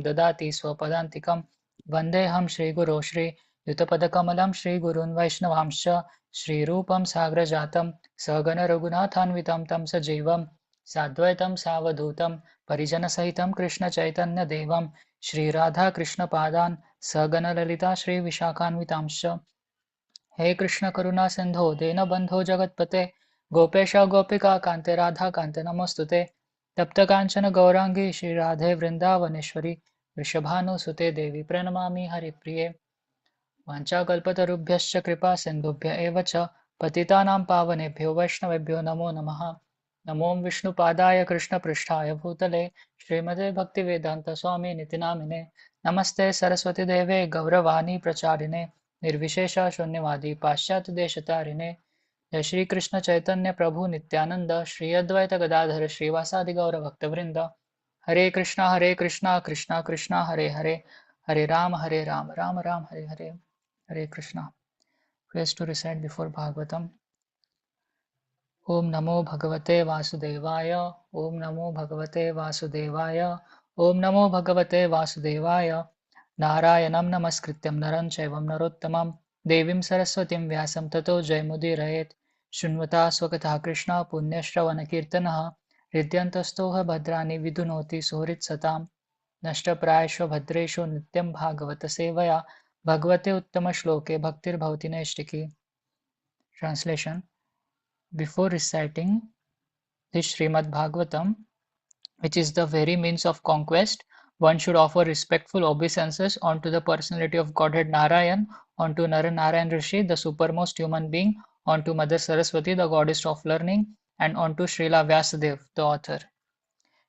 ददाति स्वपदान्तिकं वन्देऽहं श्रीगुरो श्रीयुतपदकमलं श्रीगुरून् वैष्णवांश्च श्रीरूपं साग्रजातं सगण रघुनाथान्वितं तं सजीवं साद्वैतं सावधूतं परिजनसहितं कृष्णचैतन्यदेवं श्रीराधाकृष्णपादान् सगण ललिता श्रीविशाखान्वितांश्च हे कृष्ण करुणा सिंधो दीनबंधो जगत्पते गोपेश गोपिका कांते राधा कांते नमोस्तुते तप्त कांचन गौरांगी श्री राधे वृंदावनेश्वरी वृषभानुसुते देवी प्रणमामि हरिप्रिये वाञ्छाकल्पतरुभ्यश्च कृपा सिन्धुभ्य एव च पतितानां पावनेभ्यो वैष्णवेभ्यो नमो नमः नमो विष्णुपादाय कृष्णपृष्ठाय भूतले श्रीमते भक्तिवेदांत स्वामी निति नामिने नमस्ते सरस्वती देवे गौरवाणी प्रचारिणे निर्विशेष शून्यवादी पाश्चात्य देशतारिणे जय श्री कृष्ण चैतन्य प्रभु नित्यानंद श्री अद्वैत गदाधर श्रीवासादि गौर भक्तवृंद हरे Krishna Krishna Krishna Hare Hare Hare Ram Ram Ram Hare Hare Hare Krishna. Praise to recite before Bhagavatam. Om Namo Bhagavate Vasudevaya. Om Namo Bhagavate Vasudevaya. Om Namo Bhagavate Vasudevaya. Narayanam Namaskrityam Naram Chaivam Narottamam Devim Saraswatim Vyasam Tato Jaymudirayet Shunvata Swakatha Krishna Punyashravana Kirtanaha Ridyantastoha Bhadrani Vidunoti Suhrit Satam नष्टप्रायेषु भद्रेषु नित्यं भागवत सेवया भगवते उत्तम श्लोके भक्तिर्भवति नैष्टिकी. Translation. Before reciting this Śrīmad-Bhāgavatam, which is the very means of conquest, one should offer respectful obeisances unto the personality of Godhead Narayan, unto Narayan Rishi, the supermost human being, unto Mother Saraswati, the goddess of learning, and unto Srila Vyasadeva, the author.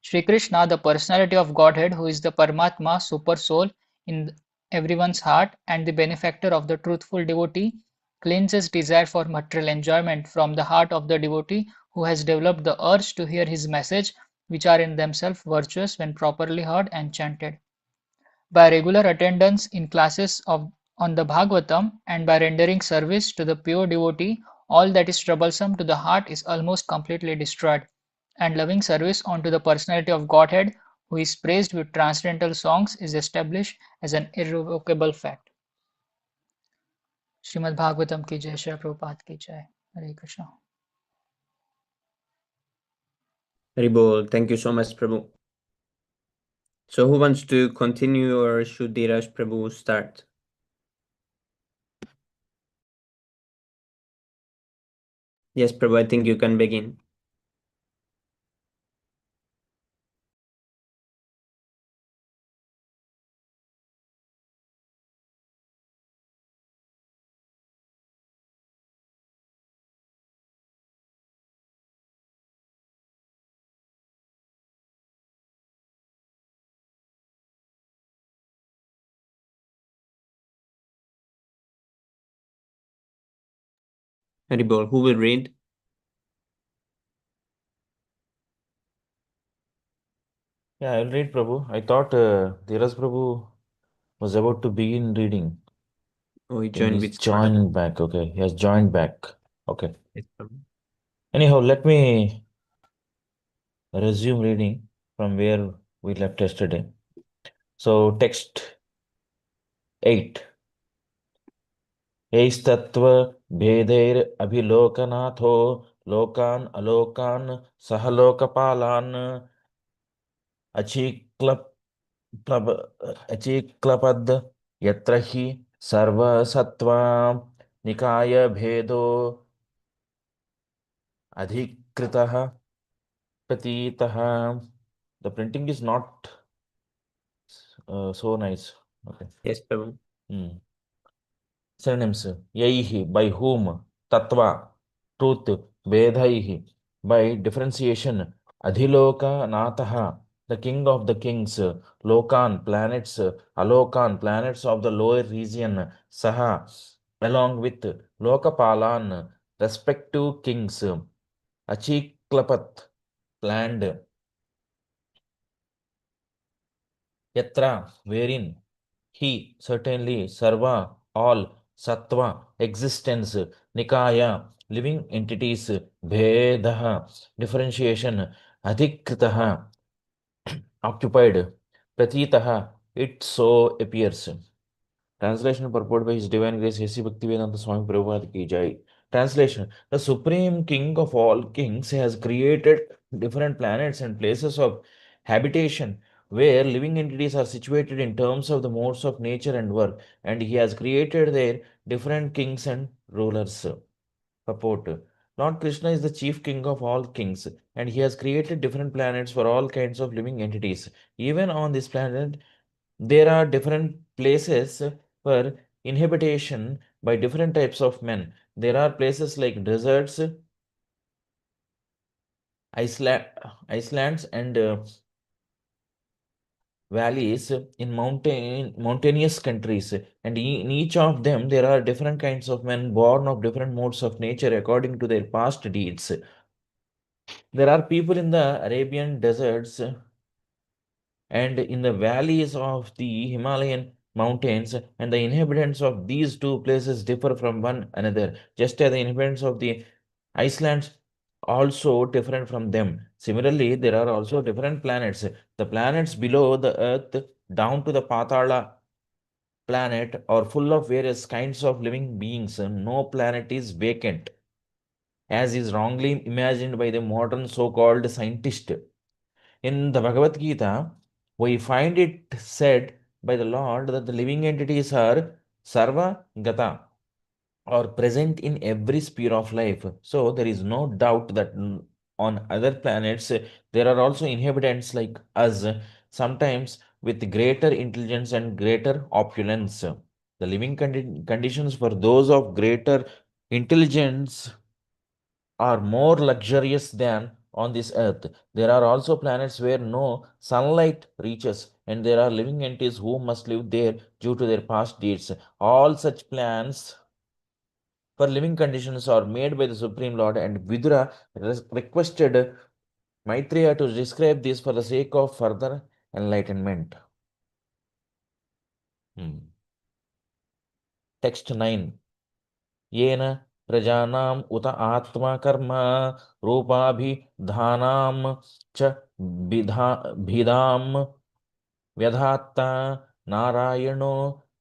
Shri Krishna, the personality of Godhead, who is the Paramatma, super soul in everyone's heart and the benefactor of the truthful devotee, cleanses desire for material enjoyment from the heart of the devotee who has developed the urge to hear his message, which are in themselves virtuous when properly heard and chanted. By regular attendance in classes on the Bhagavatam and by rendering service to the pure devotee, all that is troublesome to the heart is almost completely destroyed, and loving service unto the personality of Godhead, who is praised with transcendental songs, is established as an irrevocable fact. Shrimad Bhagavatam ki jai, Shri Prabhupada ki jai. Hare Krishna. Haribol, thank you so much, Prabhu. So who wants to continue or should Dheeraj Prabhu start? Yes, Prabhu, I think you can begin. Haribol, who will read? Yeah, I'll read, Prabhu. I thought Dheeraj Prabhu was about to begin reading. Oh, he joined He's with joined back. Okay, he has joined back. Okay. Yes, Prabhu. Anyhow, let me resume reading from where we left yesterday. So, text 8. Eistatva bheder abhilokanatho lokan alokan sahalokapalan अचिक्लपद् यत्र हि सर्वसत्त्वा निकाय भेदो अधिकृतः प्रतीतः. The printing is not so nice. Okay. Yes, Prabhu. Synonyms: yaihi, by whom; tattva, truth; vedaihi, by differentiation; adhiloka natah, the king of the kings; lokan, planets; alokan, planets of the lower region; saha, along with; lokapalan, respective kings; achiklapat, planned; yatra, wherein; he, certainly; sarva, all; sattva, existence; nikaya, living entities; bhedah, differentiation; adhikritaha, occupied; pratitaha, it so appears. Translation purport by His Divine Grace A.C. Bhaktivedanta Swami Prabhupada Ki Jai. Translation: the Supreme King of all kings has created different planets and places of habitation where living entities are situated in terms of the modes of nature and work, and He has created their different kings and rulers. Purport: Lord Krishna is the chief king of all kings, and He has created different planets for all kinds of living entities. Even on this planet, there are different places for inhabitation by different types of men. There are places like deserts, islands, and valleys in mountainous countries, and in each of them there are different kinds of men born of different modes of nature according to their past deeds. There are people in the Arabian deserts and in the valleys of the Himalayan mountains, and the inhabitants of these two places differ from one another, just as the inhabitants of the Icelands also different from them. Similarly, there are also different planets. The planets below the earth down to the Patala planet are full of various kinds of living beings. No planet is vacant, as is wrongly imagined by the modern so-called scientist. In the Bhagavad Gita, we find it said by the Lord that the living entities are sarva gata, or present in every sphere of life. So there is no doubt that on other planets there are also inhabitants like us, sometimes with greater intelligence and greater opulence. The living conditions for those of greater intelligence are more luxurious than on this earth. There are also planets where no sunlight reaches, and there are living entities who must live there due to their past deeds. All such plans for living conditions are made by the Supreme Lord, and Vidura requested Maitreya to describe this for the sake of further enlightenment. Text 9. येन प्रजानाम् उत आत्मा कर्म रूपाभिधानां च भिदां व्यधात्ता नारायणो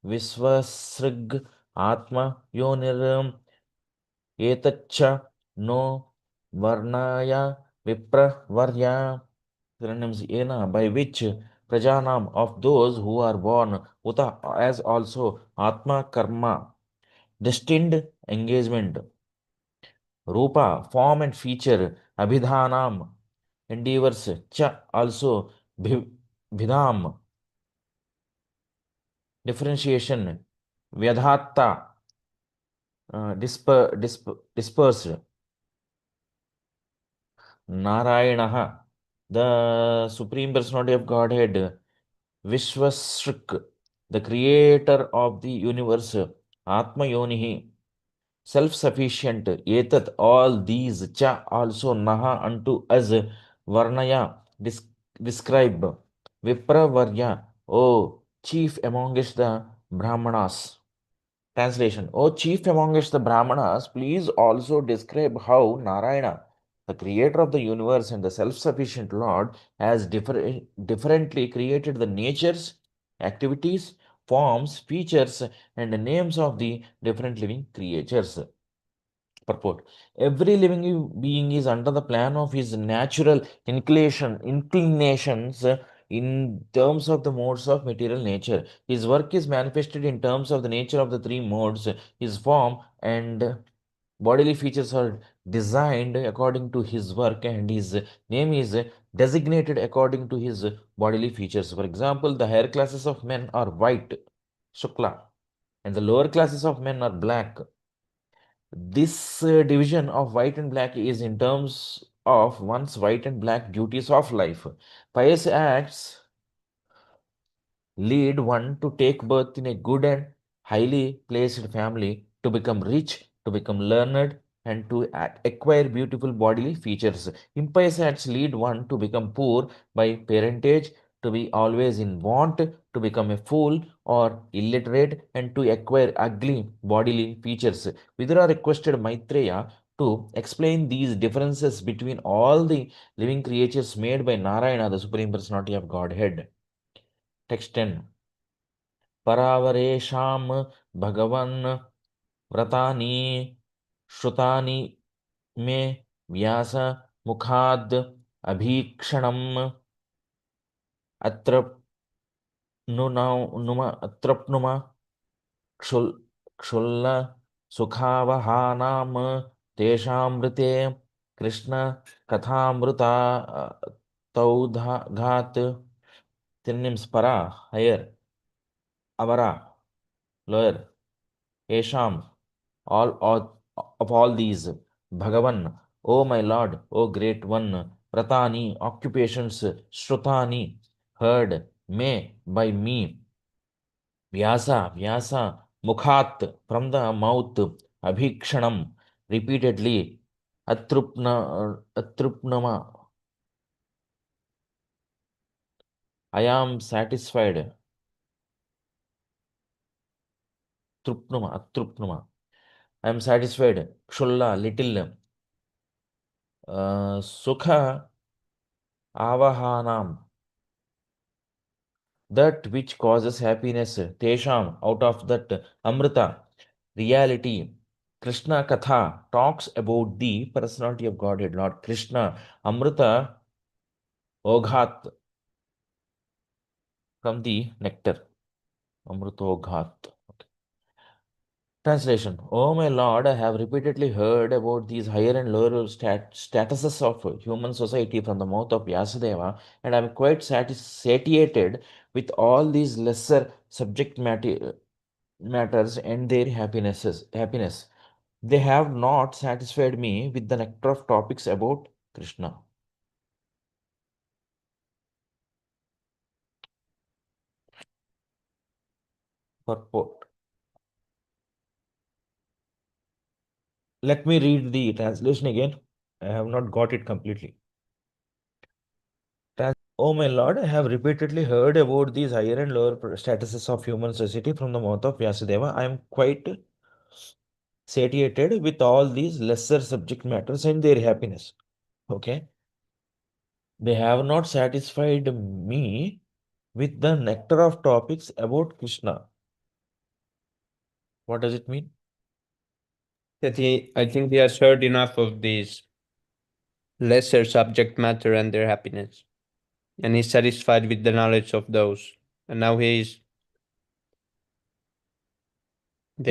विश्वसृग् आत्मयोनिर् एतच्च no वर्णाय विप्रवर्या. Synonyms: ena, by which prajanam, of those who are born, uta, as also atma karma, destined engagement, rupa, form and feature, abhidhanam, endeavors, cha, also bhidam, differentiation, vyadhatta, dispersed, Narayanaha, the Supreme Personality of Godhead, Vishwasrik, the creator of the universe, Atma Yonihi, self-sufficient, Etat, all these, Cha, also Naha, unto us, Varnaya, describe, Vipravarya, O chief amongst the Brahmanas. Translation: O chief amongst the Brahmanas, please also describe how Narayana, the creator of the universe and the self-sufficient Lord, has differently created the natures, activities, forms, features, and the names of the different living creatures. Purport: every living being is under the plan of his natural inclinations in terms of the modes of material nature. His work is manifested in terms of the nature of the three modes. His form and bodily features are designed according to his work, and his name is designated according to his bodily features. For example, the higher classes of men are white, Shukla, and the lower classes of men are black. This division of white and black is in terms of one's white and black duties of life. Pious acts lead one to take birth in a good and highly placed family, to become rich, to become learned, and to acquire beautiful bodily features. Impious acts lead one to become poor by parentage, to be always in want, to become a fool or illiterate, and to acquire ugly bodily features. Vidura requested Maitreya to explain these differences between all the living creatures made by Narayana, the Supreme Personality of Godhead. Text 10. Paravaresham Bhagavan Vratani Shrutani Me Vyasa Mukhad Abhikshanam Atrapnuma Kshulla Sukhavahānam Teshamrite Krishna Kathamruta Taudhat synonyms para higher, avara lower, esham all of all these, Bhagavan, O my Lord, O great one, Pratani occupations, Shrutani heard, me by me, Vyasa Mukhat from the mouth, Abhikshanam repeatedly, Atrupnama I am satisfied. Atrupnuma. I am satisfied. Kshulla, little. Sukha, avahanam. That which causes happiness. Tesham, out of that. Amrita, reality. Krishna Katha talks about the personality of Godhead, Lord Krishna. Amrita, Oghat, from the nectar. Amrutoghat. Okay. Translation. Oh my Lord, I have repeatedly heard about these higher and lower statuses of human society from the mouth of Vyasadeva, and I am quite satiated with all these lesser subject matters and their happiness. They have not satisfied me with the nectar of topics about Krishna. Purport. Let me read the translation again. I have not got it completely. Oh my Lord, I have repeatedly heard about these higher and lower statuses of human society from the mouth of Vyasadeva. I am quite satiated with all these lesser subject matters and their happiness. Okay. They have not satisfied me with the nectar of topics about Krishna. What does it mean? That I think he has heard enough of these lesser subject matter and their happiness, and he's satisfied with the knowledge of those. And now they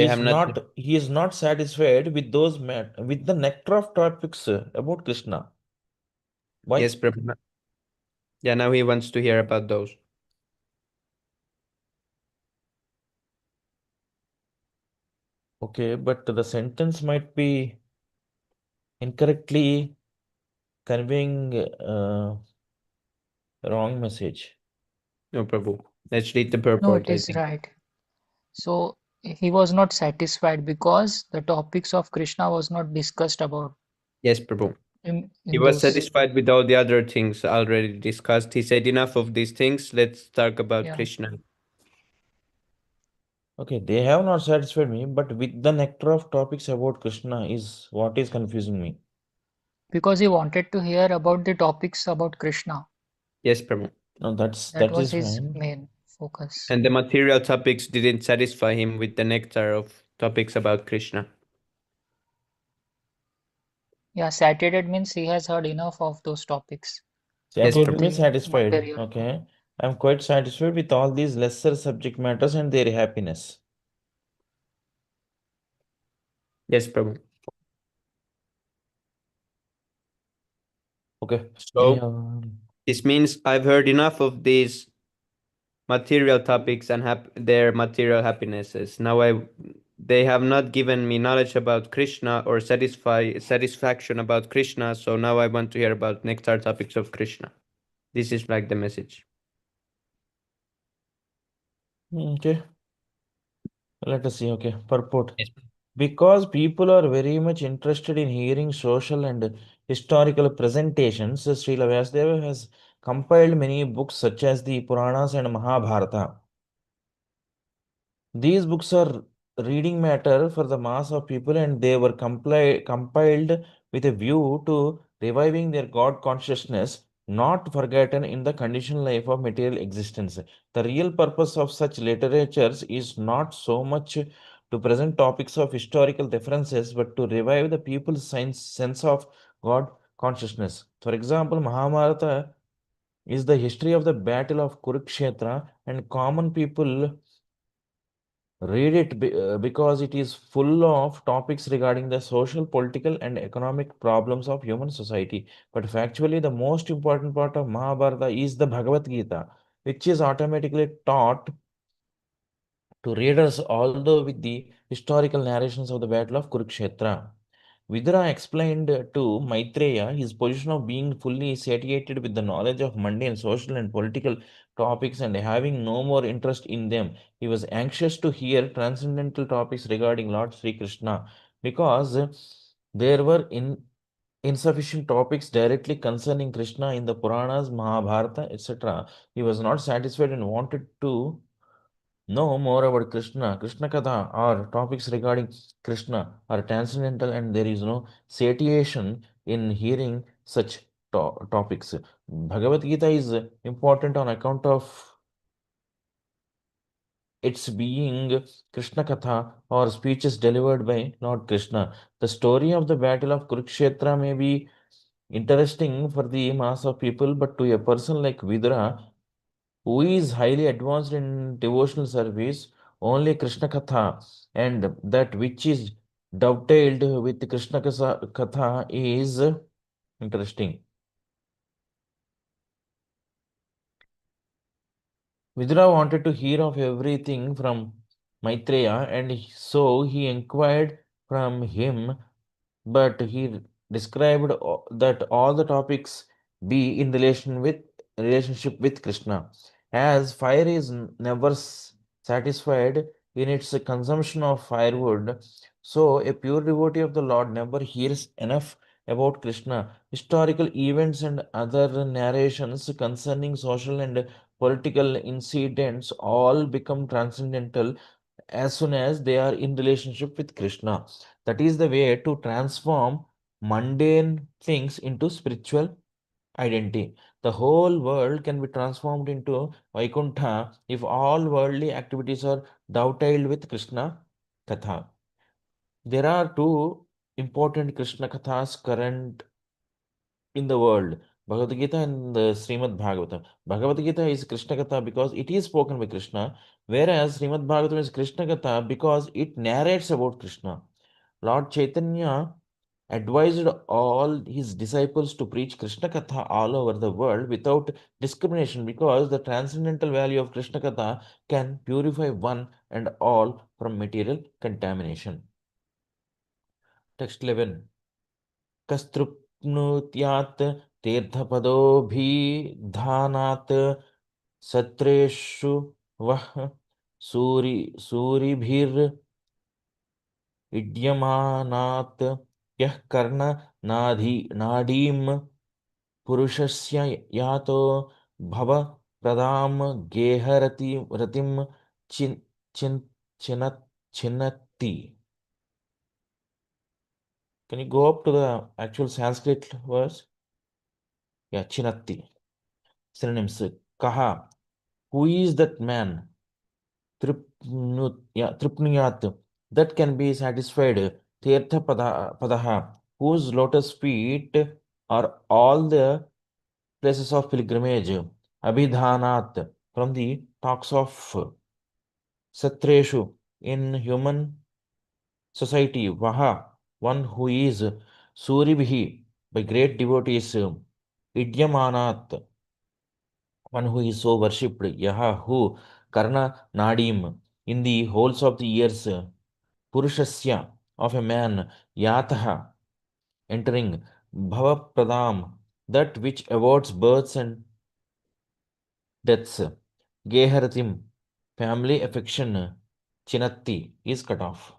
have not. He is not satisfied with those with the nectar of topics about Krishna. Why? Yes, Prabhu. Yeah, now he wants to hear about those. Okay, but the sentence might be incorrectly conveying wrong message. No, Prabhu. Let's read the No, purport. it is right. So he was not satisfied because the topics of Krishna was not discussed about Yes, Prabhu. in He was those. satisfied with all the other things already discussed. He said, enough of these things. Let's talk about Yeah. Krishna. Okay, they have not satisfied me, but with the nectar of topics about Krishna is what is confusing me. Because he wanted to hear about the topics about Krishna. Yes, Prabhu. No, that was is his fine. main focus. And the material topics didn't satisfy him with the nectar of topics about Krishna. Yeah, satiated means he has heard enough of those topics. Satiated Prabhu. means satisfied. Material. Okay. I'm quite satisfied with all these lesser subject matters and their happiness. Yes, Prabhu. Okay. So this means I've heard enough of these material topics and their material happinesses. Now they have not given me knowledge about Krishna or satisfaction about Krishna, so now I want to hear about nectar topics of Krishna. This is like the message. Okay. Let us see. Okay. Purport. Yes. Because people are very much interested in hearing social and historical presentations, Srila Vyasadeva has compiled many books such as the Puranas and Mahabharata. These books are reading matter for the mass of people, and they were compiled with a view to reviving their God consciousness not forgotten in the conditioned life of material existence. The real purpose of such literatures is not so much to present topics of historical differences, but to revive the people's sense of God consciousness. For example, Mahabharata is the history of the battle of Kurukshetra, and common people read it because it is full of topics regarding the social, political, and economic problems of human society. But factually, the most important part of Mahabharata is the Bhagavad Gita, which is automatically taught to readers, although with the historical narrations of the Battle of Kurukshetra. Vidura explained to Maitreya his position of being fully satiated with the knowledge of mundane social and political topics and having no more interest in them. He was anxious to hear transcendental topics regarding Lord Sri Krishna because there were insufficient topics directly concerning Krishna in the Puranas, Mahabharata, etc. He was not satisfied and wanted to know more about Krishna. Krishna Katha or topics regarding Krishna are transcendental and there is no satiation in hearing such topics. Bhagavad Gita is important on account of its being Krishna Katha or speeches delivered by Lord Krishna. The story of the battle of Kurukshetra may be interesting for the mass of people, but to a person like Vidura, who is highly advanced in devotional service, only Krishna Katha and that which is dovetailed with Krishna Katha is interesting. Vidura wanted to hear of everything from Maitreya, and so he inquired from him, but he described that all the topics be in relationship with Krishna. As fire is never satisfied in its consumption of firewood, so a pure devotee of the Lord never hears enough about Krishna. Historical events and other narrations concerning social and political incidents all become transcendental as soon as they are in relationship with Krishna. That is the way to transform mundane things into spiritual identity. The whole world can be transformed into Vaikuntha if all worldly activities are dovetailed with Krishna Katha. There are two important Krishna Kathas current in the world, Bhagavad Gita and the Śrīmad-Bhāgavatam. Bhagavad Gita is Krishna Katha because it is spoken by Krishna, whereas Śrīmad-Bhāgavatam is Krishna Katha because it narrates about Krishna. Lord Chaitanya advised all his disciples to preach Krishna Katha all over the world without discrimination because the transcendental value of Krishna Katha can purify one and all from material contamination. Text 11. कस्तृप्नुत्यात् तीर्थपदोऽभिधानात् सत्रेषु वः सूरिभिर्इड्यमानात् यः नाडीं पुरुषस्य यातो भवप्रदां गेहरतिं छिन्नति. Can you go up to the actual Sanskrit verse? Yeah, Chinatti. Synonyms. Kaha. Who is that man? Tripnuyat. That can be satisfied. Tirtha Padaha. Whose lotus feet are all the places of pilgrimage. Abhidhanat. From the talks of Satreshu. In human society. Vaha. One who is Suribhi. By great devotees. Idyamanat, one who is so worshipped, Yaha, who, Karna Nadim, in the holes of the ears, Purushasya, of a man, Yataha, entering, Bhava Pradam, that which awards births and deaths, Geharatim, family affection, Chinatti, is cut off.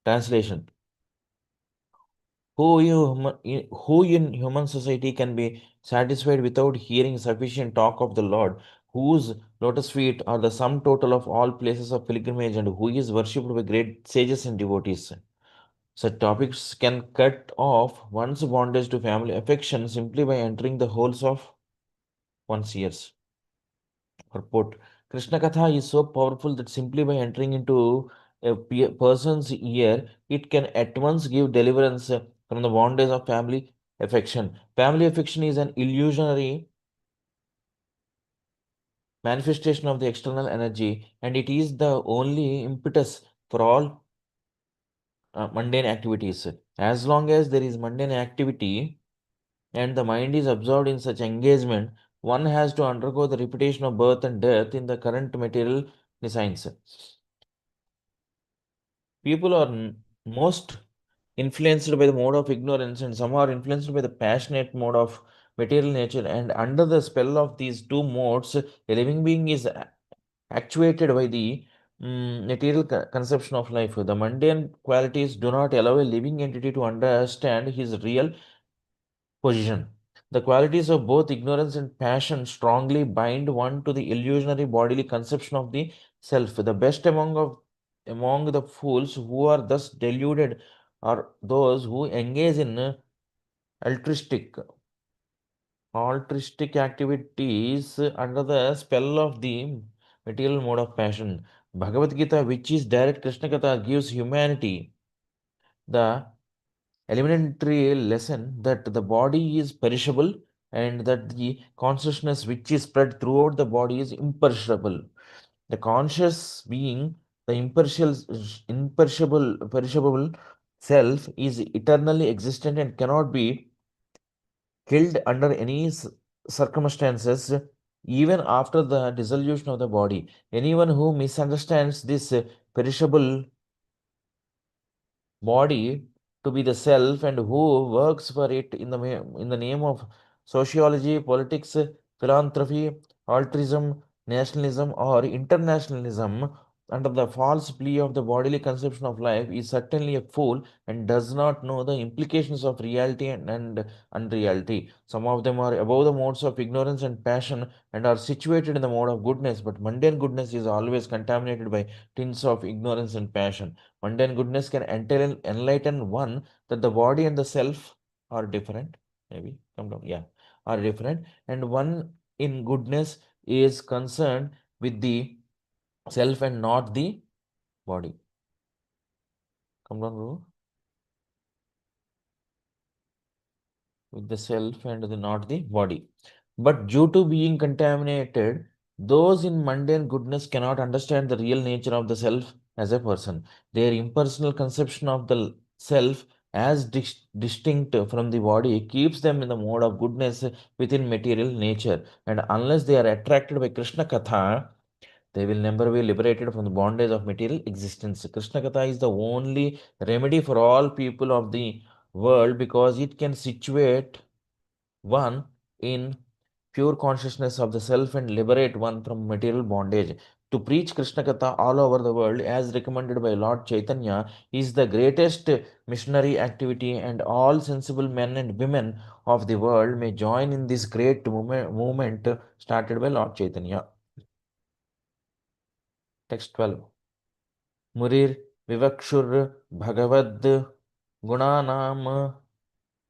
Translation. Who in human society can be satisfied without hearing sufficient talk of the Lord, whose lotus feet are the sum total of all places of pilgrimage, and who is worshipped by great sages and devotees? Such topics can cut off one's bondage to family affection simply by entering the holes of one's ears. Purport. Krishna Katha is so powerful that simply by entering into a person's ear, it can at once give deliverance from the bondage of family affection. Family affection is an illusionary manifestation of the external energy, and it is the only impetus for all mundane activities. As long as there is mundane activity and the mind is absorbed in such engagement, one has to undergo the repetition of birth and death in the current material science. People are most influenced by the mode of ignorance, and some are influenced by the passionate mode of material nature. And under the spell of these two modes, a living being is actuated by the material conception of life. The mundane qualities do not allow a living entity to understand his real position. The qualities of both ignorance and passion strongly bind one to the illusionary bodily conception of the self. The best among the fools who are thus deluded are those who engage in altruistic altruistic activities under the spell of the material mode of passion. Bhagavad Gita, which is direct Krishna Katha, gives humanity the elementary lesson that the body is perishable and that the consciousness which is spread throughout the body is imperishable. The conscious being, the perishable self, is eternally existent and cannot be killed under any circumstances, even after the dissolution of the body. Anyone who misunderstands this perishable body to be the self and who works for it in the name of sociology, politics, philanthropy, altruism, nationalism, or internationalism under the false plea of the bodily conception of life is certainly a fool and does not know the implications of reality and unreality. Some of them are above the modes of ignorance and passion and are situated in the mode of goodness, but mundane goodness is always contaminated by tints of ignorance and passion. Mundane goodness can enlighten one that the body and the self are different. Maybe come down, yeah, are different, and one in goodness is concerned with the self and not the body. Come down, bro. With the self and not the body. But due to being contaminated, those in mundane goodness cannot understand the real nature of the self as a person. Their impersonal conception of the self as distinct from the body keeps them in the mode of goodness within material nature. And unless they are attracted by Krishna Katha, they will never be liberated from the bondage of material existence. Krishna Katha is the only remedy for all people of the world because it can situate one in pure consciousness of the self and liberate one from material bondage. To preach Krishna Katha all over the world, as recommended by Lord Chaitanya, is the greatest missionary activity, and all sensible men and women of the world may join in this great movement started by Lord Chaitanya. Text 12. Murir Vivakshur Bhagavad Gunanam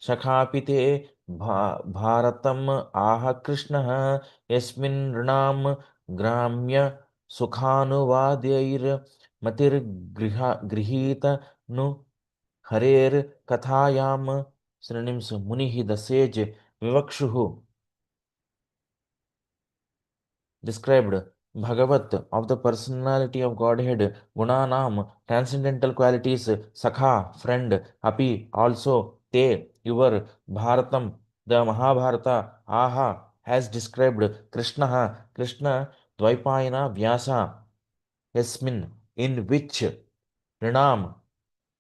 Shakapite Bharatam Aha Krishna Yasmin Rinam Gramya Sukhanuvadyair Matir Grihita Nu Harer Kathayam synonyms Munihi the sage Vivakshuhu described Bhagavat of the personality of Godhead, Gunanam, transcendental qualities, Sakha, friend, Api, also, Te, your, Bharatam, the Mahabharata, Aha, has described Krishna, Krishna, Dvaipayana, Vyasa, Yasmin, in which Rinam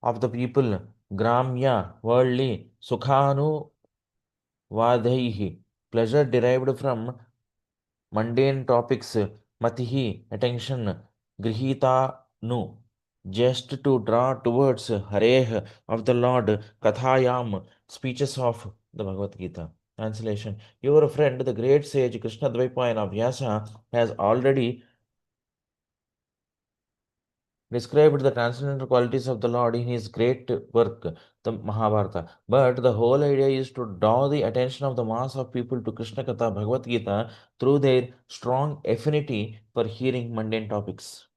of the people, Gramya, worldly, Sukhanu, Vadaihi, pleasure derived from mundane topics, matihi, attention, grihita, nu, just to draw towards Hareh of the Lord, Kathayam, speeches of the Bhagavad Gita. Translation. Your friend, the great sage Krishna Dvaipayana Vyasa, has already described the transcendental qualities of the Lord in his great work, the Mahabharata. But the whole idea is to draw the attention of the mass of people to Krishna Katha Bhagavad Gita through their strong affinity for hearing mundane topics.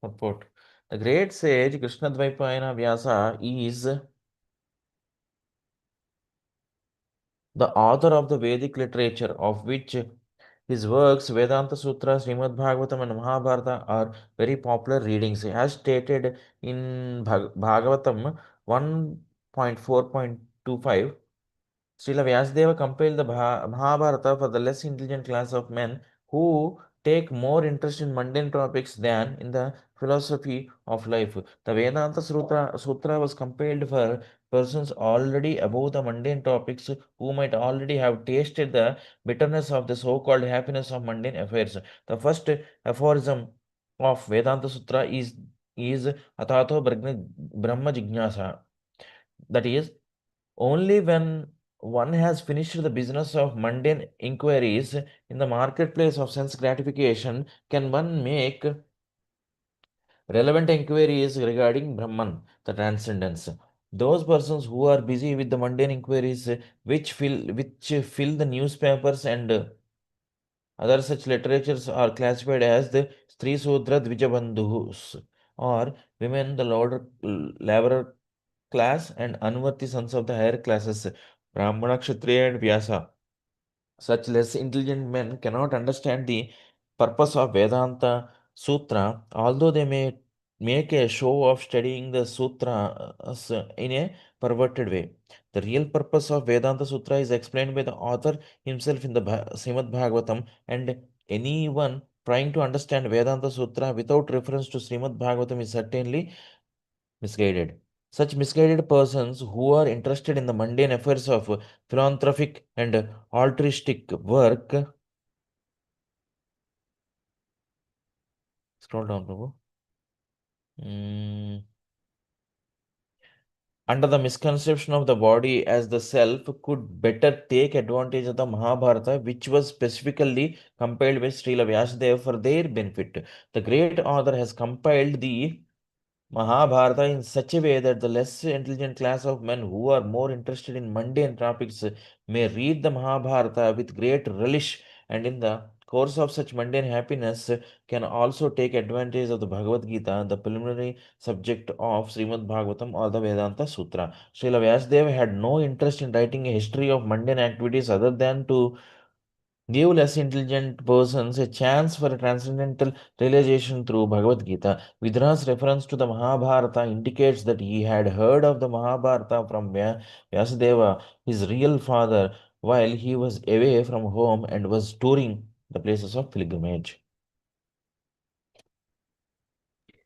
Purport. The great sage Krishna Dvaipayana Vyasa is the author of the Vedic literature, of which his works Vedanta Sutra, Śrīmad-Bhāgavatam, and Mahabharata are very popular readings. As stated in Bhagavatam 1.4.25, Srila Vyasadeva compiled the Mahabharata for the less intelligent class of men who take more interest in mundane topics than in the philosophy of life. The Vedanta Sutra was compiled for persons already above the mundane topics who might already have tasted the bitterness of the so-called happiness of mundane affairs. The first aphorism of Vedanta Sutra is Atato Brahma Jignasa. That is, only when one has finished the business of mundane inquiries in the marketplace of sense gratification can one make relevant inquiries regarding Brahman, the transcendence. Those persons who are busy with the mundane inquiries which fill the newspapers and other such literatures are classified as the Stri Sudra Dvijabandhus, or women, the lower laborer class, and unworthy sons of the higher classes, Brahmana, Kshatriya, and Vyasa. Such less intelligent men cannot understand the purpose of Vedanta Sutra, although they may make a show of studying the sutras in a perverted way. The real purpose of Vedanta Sutra is explained by the author himself in the Śrīmad-Bhāgavatam, and anyone trying to understand Vedanta Sutra without reference to Śrīmad-Bhāgavatam is certainly misguided. Such misguided persons who are interested in the mundane affairs of philanthropic and altruistic work. Scroll down, Prabhu. Under the misconception of the body as the self, could better take advantage of the Mahabharata, which was specifically compiled by Srila Vyasadeva for their benefit. The great author has compiled the Mahabharata in such a way that the less intelligent class of men who are more interested in mundane topics may read the Mahabharata with great relish, and in the course of such mundane happiness can also take advantage of the Bhagavad Gita, the preliminary subject of Śrīmad-Bhāgavatam or the Vedanta Sutra. Srila Vyasadeva had no interest in writing a history of mundane activities other than to give less intelligent persons a chance for a transcendental realization through Bhagavad Gita. Vidra's reference to the Mahabharata indicates that he had heard of the Mahabharata from Vyasadeva, his real father, while he was away from home and was touring the places of pilgrimage.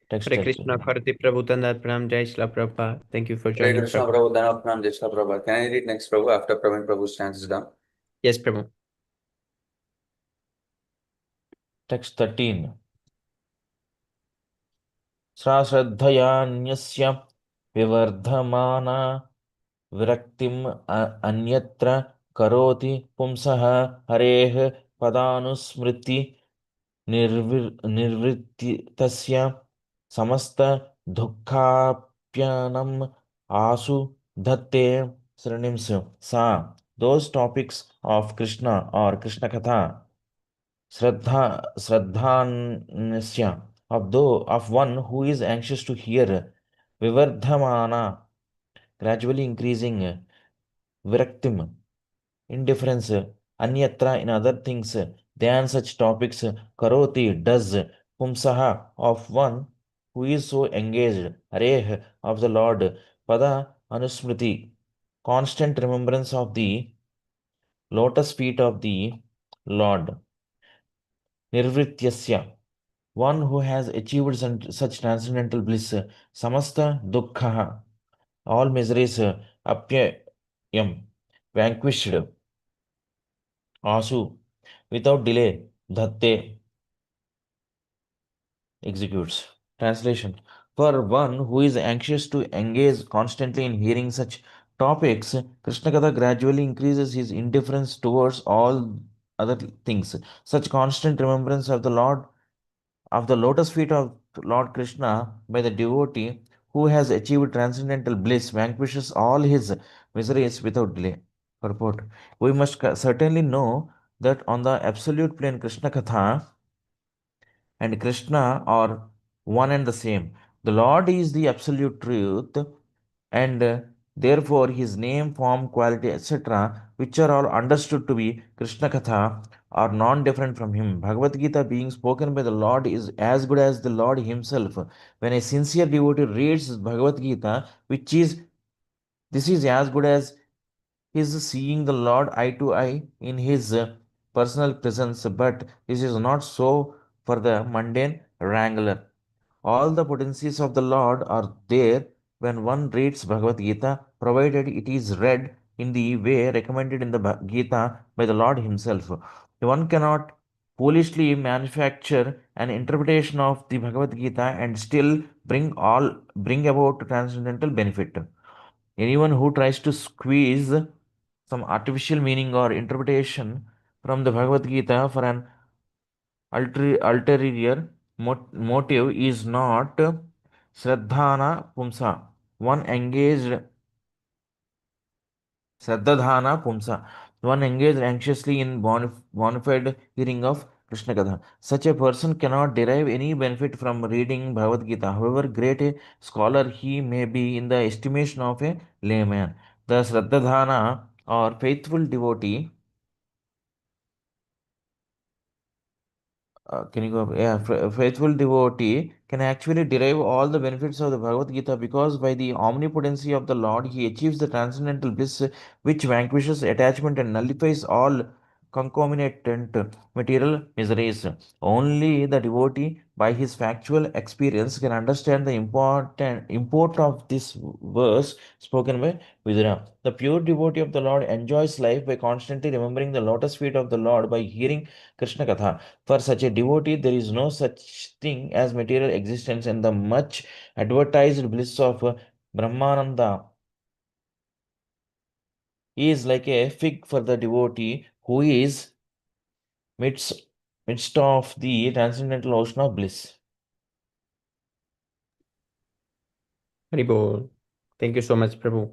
Text Hare Krishna, Bharati Prabhu, Dandat Pranam, Jai Shila Prabhupada. Thank you for Hare joining, Krishna, Prabhu. Prabhu, Dhanap Pranam, Jai Shri Prabhupada. Can I read next, Prabhu, after Praveen Prabhu's stance is done? Yes, Prabhu. Text 13. Srasraddhayaanyasya vivardhamana विरक्तिम अन्यत्र करोति पुंसः हरेः पदानुस्मृति निर्वृत्तितस्य समस्त दुःखाप्यनम् आसु धत्ते synonyms sa. Those topics of Krishna or Krishna Katha, Shraddhanasya, of one who is anxious to hear, Vivardhamana, gradually increasing, Viraktim, indifference, Anyatra, in other things, than such topics, Karoti, does, Pumsaha, of one who is so engaged, Areh, of the Lord, Pada, Anusmriti, constant remembrance of the lotus feet of the Lord, Nirvrityasya, one who has achieved such transcendental bliss, Samasta Dukkha, all miseries, Apyayam, vanquished, Asu, without delay, Dhatte, executes. Translation. For one who is anxious to engage constantly in hearing such topics, Krishna Katha gradually increases his indifference towards all other things. Such constant remembrance of the Lord, of the lotus feet of Lord Krishna by the devotee who has achieved transcendental bliss vanquishes all his miseries without delay. Purport. We must certainly know that on the absolute plane Krishna Katha and Krishna are one and the same. The Lord is the absolute truth, and therefore his name, form, quality, etc., which are all understood to be Krishna Katha, are non different from him. Bhagavad Gita, being spoken by the Lord, is as good as the Lord himself. When a sincere devotee reads Bhagavad Gita, which is this is as good as his seeing the Lord eye to eye in his personal presence, but this is not so for the mundane wrangler. All the potencies of the Lord are there when one reads Bhagavad Gita, provided it is read in the way recommended in the Gita by the Lord Himself. One cannot foolishly manufacture an interpretation of the Bhagavad Gita and still bring about transcendental benefit. Anyone who tries to squeeze some artificial meaning or interpretation from the Bhagavad Gita for an ulterior motive is not Shraddhana Pumsa. One engaged Shraddhadhana Pumsa. One engaged anxiously in bona fide hearing of Krishna Katha. Such a person cannot derive any benefit from reading Bhagavad Gita, however great a scholar he may be in the estimation of a layman. The Shraddhadhana or faithful devotee can you go up? Yeah, faithful devotee can actually derive all the benefits of the Bhagavad Gita because by the omnipotency of the Lord, he achieves the transcendental bliss which vanquishes attachment and nullifies all concomitant material miseries. Only the devotee, by his factual experience, can understand the import of this verse spoken by Vidura. The pure devotee of the Lord enjoys life by constantly remembering the lotus feet of the Lord by hearing Krishna Katha. For such a devotee, there is no such thing as material existence, and the much advertised bliss of Brahmananda is like a fig for the devotee who is midst, midst of the transcendental ocean of bliss. Haribol. Thank you so much, Prabhu.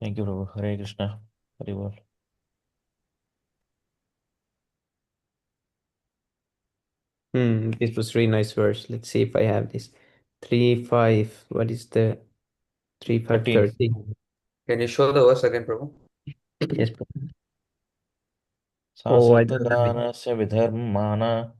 Thank you, Prabhu. Hare Krishna. Hare Bol. This was really nice verse. Let's see if I have this. 3-5. What is the 3-5-30? Can you show the verse again, Prabhu? Yes, Prabhu. Sa Oh, I don't have it. sarvadhanasya vidharmana.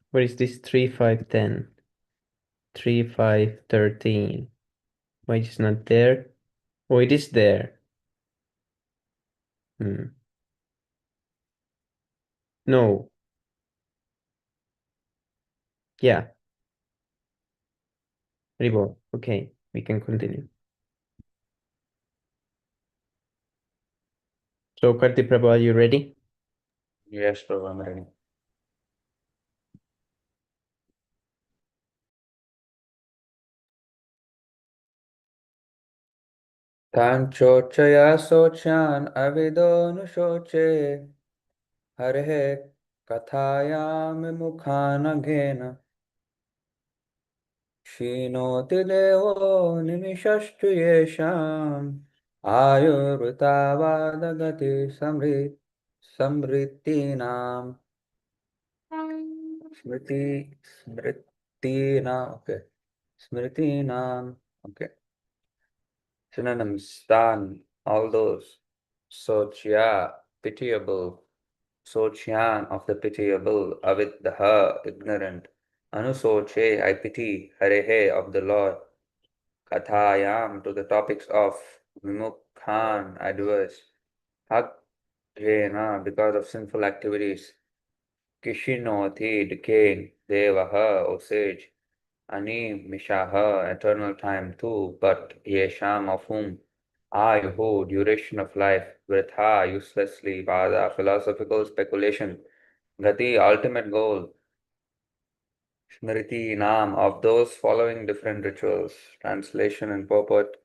What is this 3-5-10? 3-5-13. Why it's not there? Oh, it is there. No. Yeah. Haribol. Okay, we can continue. So, Karti Prabhu, are you ready? Yes, Prabhu, I'm ready. Tanchochaya sochan avidonusoche harhe kathayam mukhanagena shinoti devo nimishashtu yesham ayurtavadagati samritinam smritinam, okay. Smritinam, okay. Synonyms: stan, all those. Sochya, pitiable. Sochyan, of the pitiable. Avidha, ignorant. Anusoche, I pity. Harehe, of the Lord. Kathayam, to the topics of. Vimukhan, adverse. Hak, because of sinful activities. Kishinoti, decaying, Devaha, O sage, Ani, Mishaha, eternal time too, but Yesham, of whom Ayuhu, duration of life, Vritha, uselessly, Vada, philosophical speculation, Gati, ultimate goal, Smriti, Nam, of those following different rituals. Translation and purport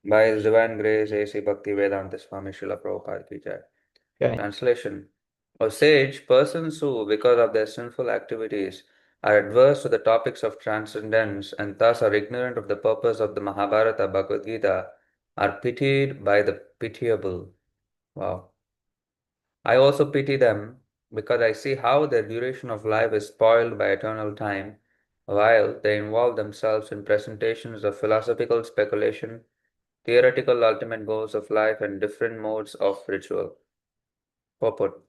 by His Divine Grace, A.C. Bhaktivedanta Swami Srila Prabhupada Ki Jai. Okay. Translation. O sage, persons who, because of their sinful activities, are adverse to the topics of transcendence and thus are ignorant of the purpose of the Mahabharata Bhagavad Gita, are pitied by the pitiable. Wow. I also pity them because I see how their duration of life is spoiled by eternal time, while they involve themselves in presentations of philosophical speculation, theoretical ultimate goals of life, and different modes of ritual. Purport.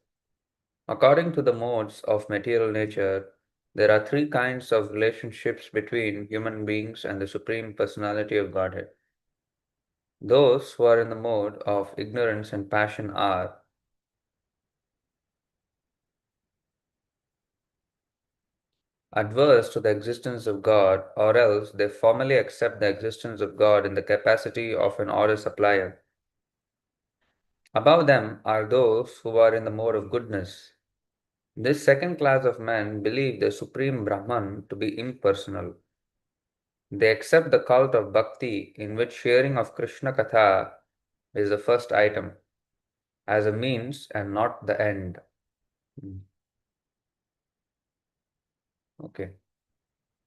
According to the modes of material nature, there are three kinds of relationships between human beings and the Supreme Personality of Godhead. Those who are in the mode of ignorance and passion are adverse to the existence of God, or else they formally accept the existence of God in the capacity of an order supplier. Above them are those who are in the mode of goodness. This second class of men believe the Supreme Brahman to be impersonal. They accept the cult of bhakti, in which sharing of Krishna Katha is the first item, as a means and not the end. Okay.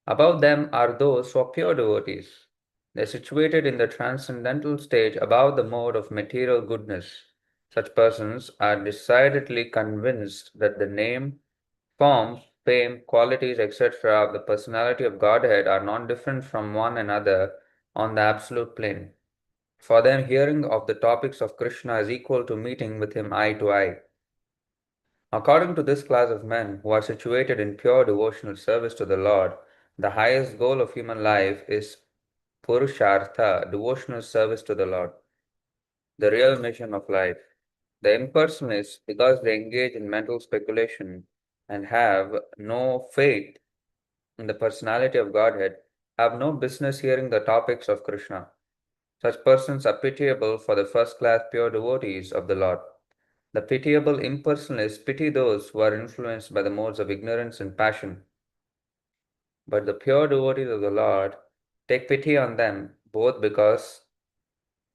Above them are those who are pure devotees. They are situated in the transcendental stage above the mode of material goodness. Such persons are decidedly convinced that the name, form, fame, qualities, etc. of the personality of Godhead are not different from one another on the absolute plane. For them, hearing of the topics of Krishna is equal to meeting with him eye to eye. According to this class of men who are situated in pure devotional service to the Lord, the highest goal of human life is Purushartha, devotional service to the Lord, the real mission of life. The impersonalists, because they engage in mental speculation and have no faith in the personality of Godhead, have no business hearing the topics of Krishna. Such persons are pitiable for the first class pure devotees of the Lord. The pitiable impersonalists pity those who are influenced by the modes of ignorance and passion. But the pure devotees of the Lord take pity on them because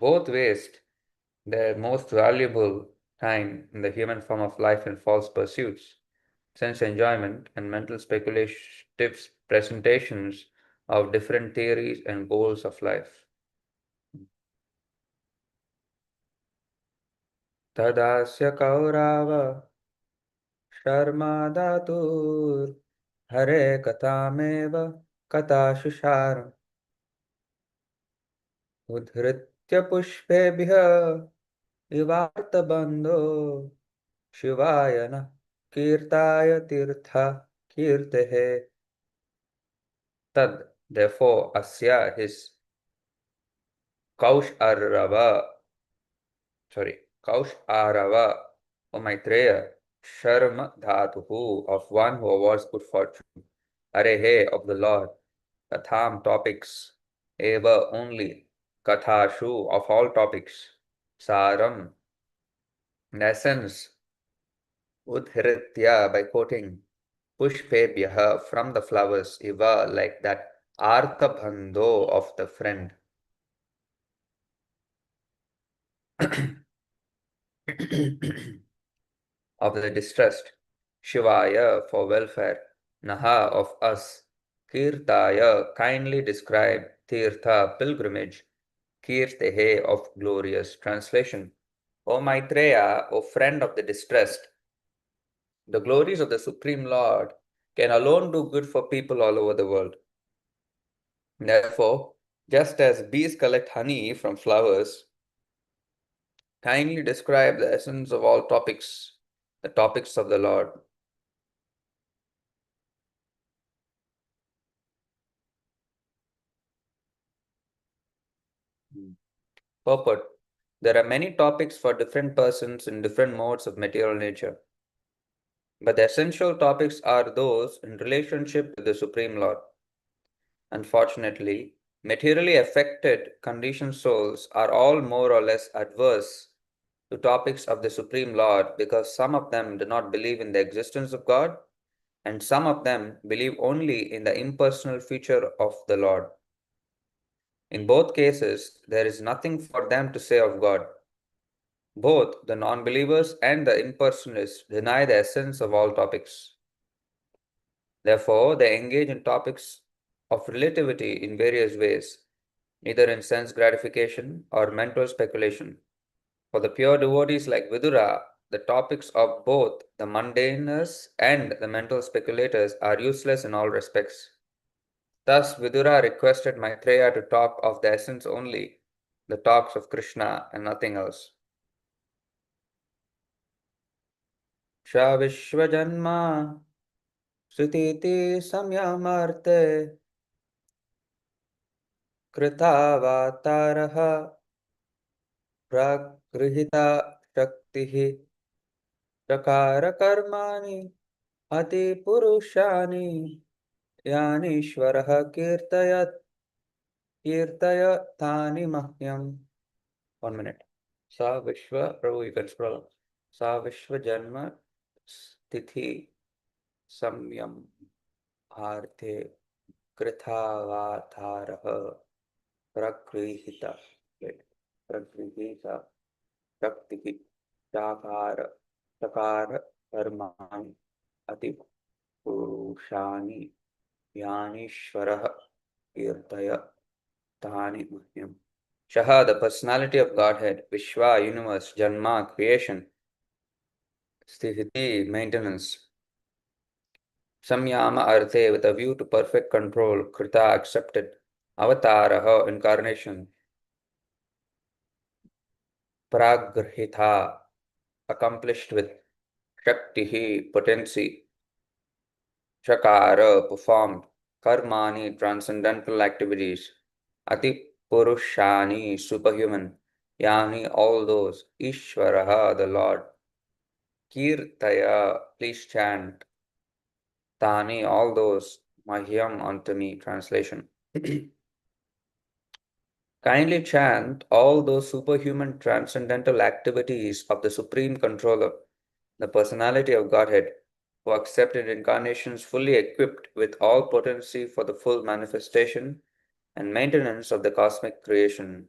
both waste their most valuable time in the human form of life in false pursuits, sense enjoyment, and mental speculative presentations of different theories and goals of life. Tadasya Kaurava Sharma Datur Hare Katameva Katashushar Udhritya Pushpebhya Ivartabandho Shivayana Kirtaya Tirtha Kirtehe. Tad, therefore, Asya, his Kaush Arava, O Maitreya, Sharma Dhatuhu, of one who awards good fortune, Arehe, of the Lord, Katham, topics, Eva, only, Kathashu, of all topics, Saram, in essence, Udhritya, by quoting, Pushpebhyaha, from the flowers, Iva, like that, Arthabandho, of the friend. Of the distressed, Shivaya, for welfare, Naha, of us, Kirtaya, kindly describe, Tirtha, pilgrimage, Kirtehe, of glorious. Translation. O Maitreya, O friend of the distressed, the glories of the Supreme Lord can alone do good for people all over the world. Therefore, just as bees collect honey from flowers, kindly describe the essence of all topics, the topics of the Lord. Purport. There are many topics for different persons in different modes of material nature. But the essential topics are those in relationship with the Supreme Lord. Unfortunately, materially affected conditioned souls are all more or less adverse to topics of the Supreme Lord because some of them do not believe in the existence of God and some of them believe only in the impersonal feature of the Lord. In both cases, there is nothing for them to say of God. Both the non-believers and the impersonalists deny the essence of all topics. Therefore, they engage in topics of relativity in various ways, either in sense gratification or mental speculation. For the pure devotees like Vidura, the topics of both the mundaners and the mental speculators are useless in all respects. Thus, Vidura requested Maitreya to talk of the essence only, the talks of Krishna and nothing else. Sha Vishwajanma Srititi Samyamarte Kritavatarah Pragrihita Shaktihi Chakara Karmani Ati Purushani Yanishwarah Kirtaya Tani Mahyam. 1 minute. Sa Vishwa, Prabhu, you can scroll. Sa Vishwa Janma Stithi Samyam Arte Krithavataraha Prakrihita Shakti Chakara Karmani Ati Purushani Yanishwarah Kirtaya Tani Mahyam. Shaha, the personality of Godhead, Vishwa, universe, Janma, creation, Sthiti, maintenance, Samyama, Arte, with a view to perfect control, Krita, accepted, Avataraha, incarnation, Pragrhita, accomplished with, Shaktihi, potency, Shakara, performed, Karmani, transcendental activities, Ati Purushani, superhuman, Yani, all those, Ishvaraha, the Lord, Kirtaya, please chant, Tani, all those, Mahyam, unto me, translation. Kindly chant all those superhuman transcendental activities of the Supreme Controller, the personality of Godhead, who accepted incarnations fully equipped with all potency for the full manifestation and maintenance of the cosmic creation.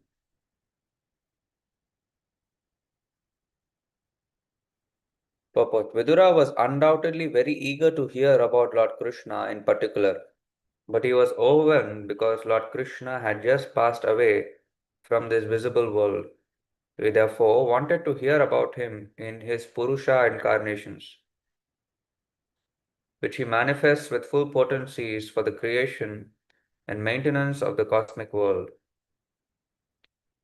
Purport. Vidura was undoubtedly very eager to hear about Lord Krishna in particular, but he was overwhelmed because Lord Krishna had just passed away from this visible world. He therefore wanted to hear about him in his Purusha incarnations, which he manifests with full potencies for the creation and maintenance of the cosmic world.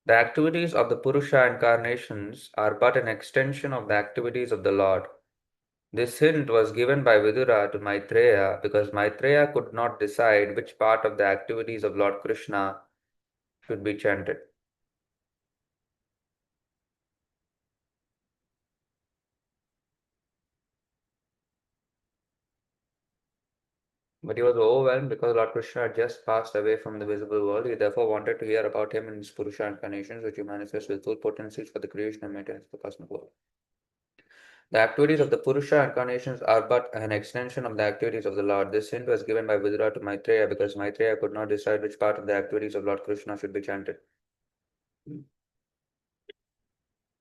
The activities of the Purusha incarnations are but an extension of the activities of the Lord. This hint was given by Vidura to Maitreya because Maitreya could not decide which part of the activities of Lord Krishna should be chanted. But he was overwhelmed because Lord Krishna had just passed away from the visible world. He therefore wanted to hear about him in his Purusha incarnations, which he manifests with full potencies for the creation and maintenance of the cosmic world. The activities of the Purusha incarnations are but an extension of the activities of the Lord. This hint was given by Vidura to Maitreya because Maitreya could not decide which part of the activities of Lord Krishna should be chanted.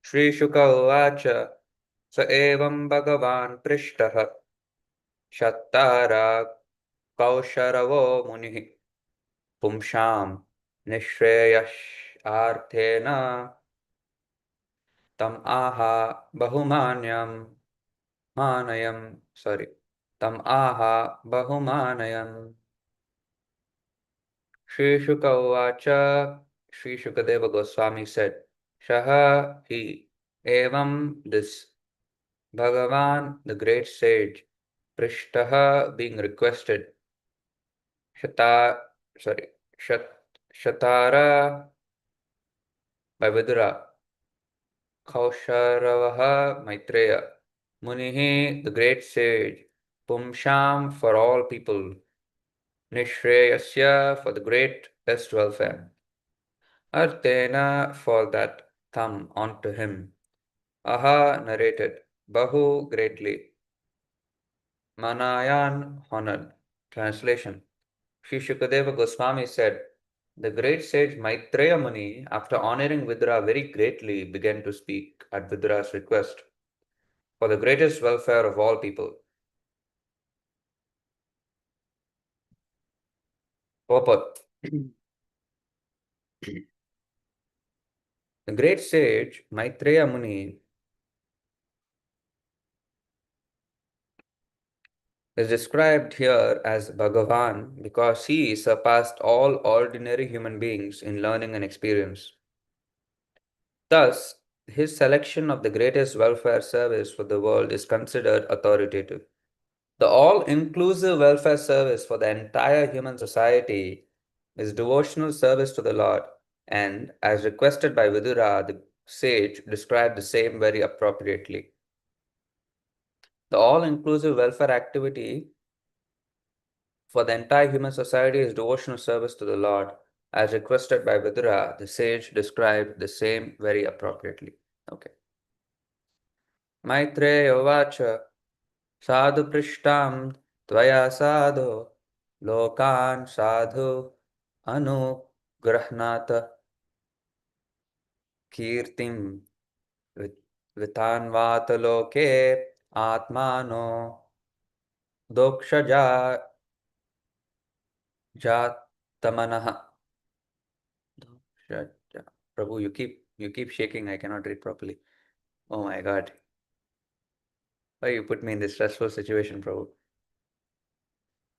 Shri Shuka Uvacha Sa evam Bhagavan Prishtah Shattara Kausharavo Munihi Pumsham Nishreyash Arthena Tam Aha Bahumanyam Manayam Tam Aha Bahumanayam. Shri Shuka Uvacha, Shri Shukadeva Goswami said, Shaha he, Evam this, Bhagavan the great sage, Prishtaha being requested, Shata, Shatara by Vidura, Kausharavaha Maitreya, Munihi, the great sage, Pumsham, for all people, Nishreyasya, for the greatest welfare, Artena, for that thumb onto him, Aha, narrated, Bahu, greatly, Manayan, honored. Translation. Sri Shukadeva Goswami said, the great sage Maitreya Muni, after honoring Vidura very greatly, began to speak at Vidura's request for the greatest welfare of all people. Purport. The great sage Maitreya Muni is described here as Bhagavan because he surpassed all ordinary human beings in learning and experience. Thus, his selection of the greatest welfare service for the world is considered authoritative. The all-inclusive welfare service for the entire human society is devotional service to the Lord, and as requested by Vidura, the sage described the same very appropriately. The all-inclusive welfare activity for the entire human society is devotional service to the Lord, as requested by Vidura, the sage described the same very appropriately. Okay. Maitreya Vacha Sadhu Prishtam Tvaya Sadhu Lokan Sadhu Anugrahnata Kirtim Vitanvata Loke Atmano Dokshaja Jatamanaha. Prabhu, you keep shaking. I cannot read properly. Oh my God. Why you put me in this stressful situation, Prabhu?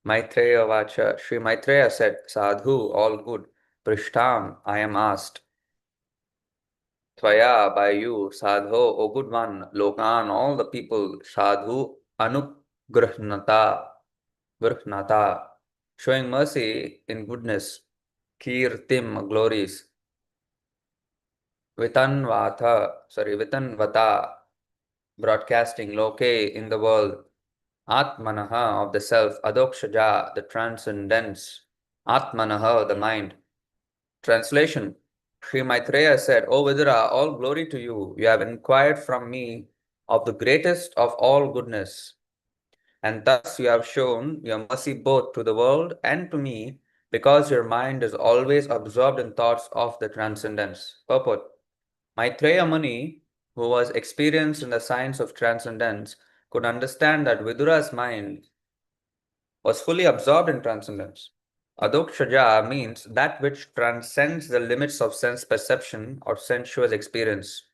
Maitreya Vacha. Sri Maitreya said, Sadhu, all good. Prishtam, I am asked. Tvaya, by you. Sadho, O good one. Lokan, all the people. Sadhu, Anugrahnata. Grahnata. Showing mercy in goodness. Kirtim, glories. Vitanvata, broadcasting, loke, in the world, Atmanaha, of the self, Adokshaja, the transcendence, Atmanaha, the mind. Translation. Sri Maitreya said, O Vidura, all glory to you. You have inquired from me of the greatest of all goodness, and thus you have shown your mercy both to the world and to me, because your mind is always absorbed in thoughts of the transcendence. Purport. Maitreya Muni, who was experienced in the science of transcendence, could understand that Vidura's mind was fully absorbed in transcendence. Adokshaja means that which transcends the limits of sense perception or sensuous experience.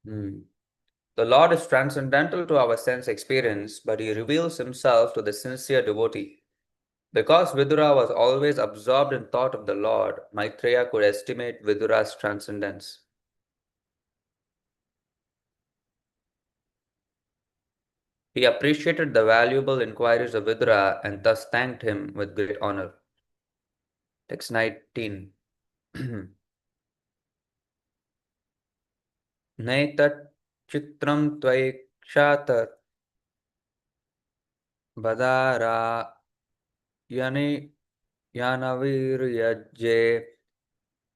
The Lord is transcendental to our sense experience, but he reveals himself to the sincere devotee. Because Vidura was always absorbed in thought of the Lord, Maitreya could estimate Vidura's transcendence. He appreciated the valuable inquiries of Vidura and thus thanked him with great honor. Text 19. Naitat chitram tvaikshatar badara yani yanavir yajje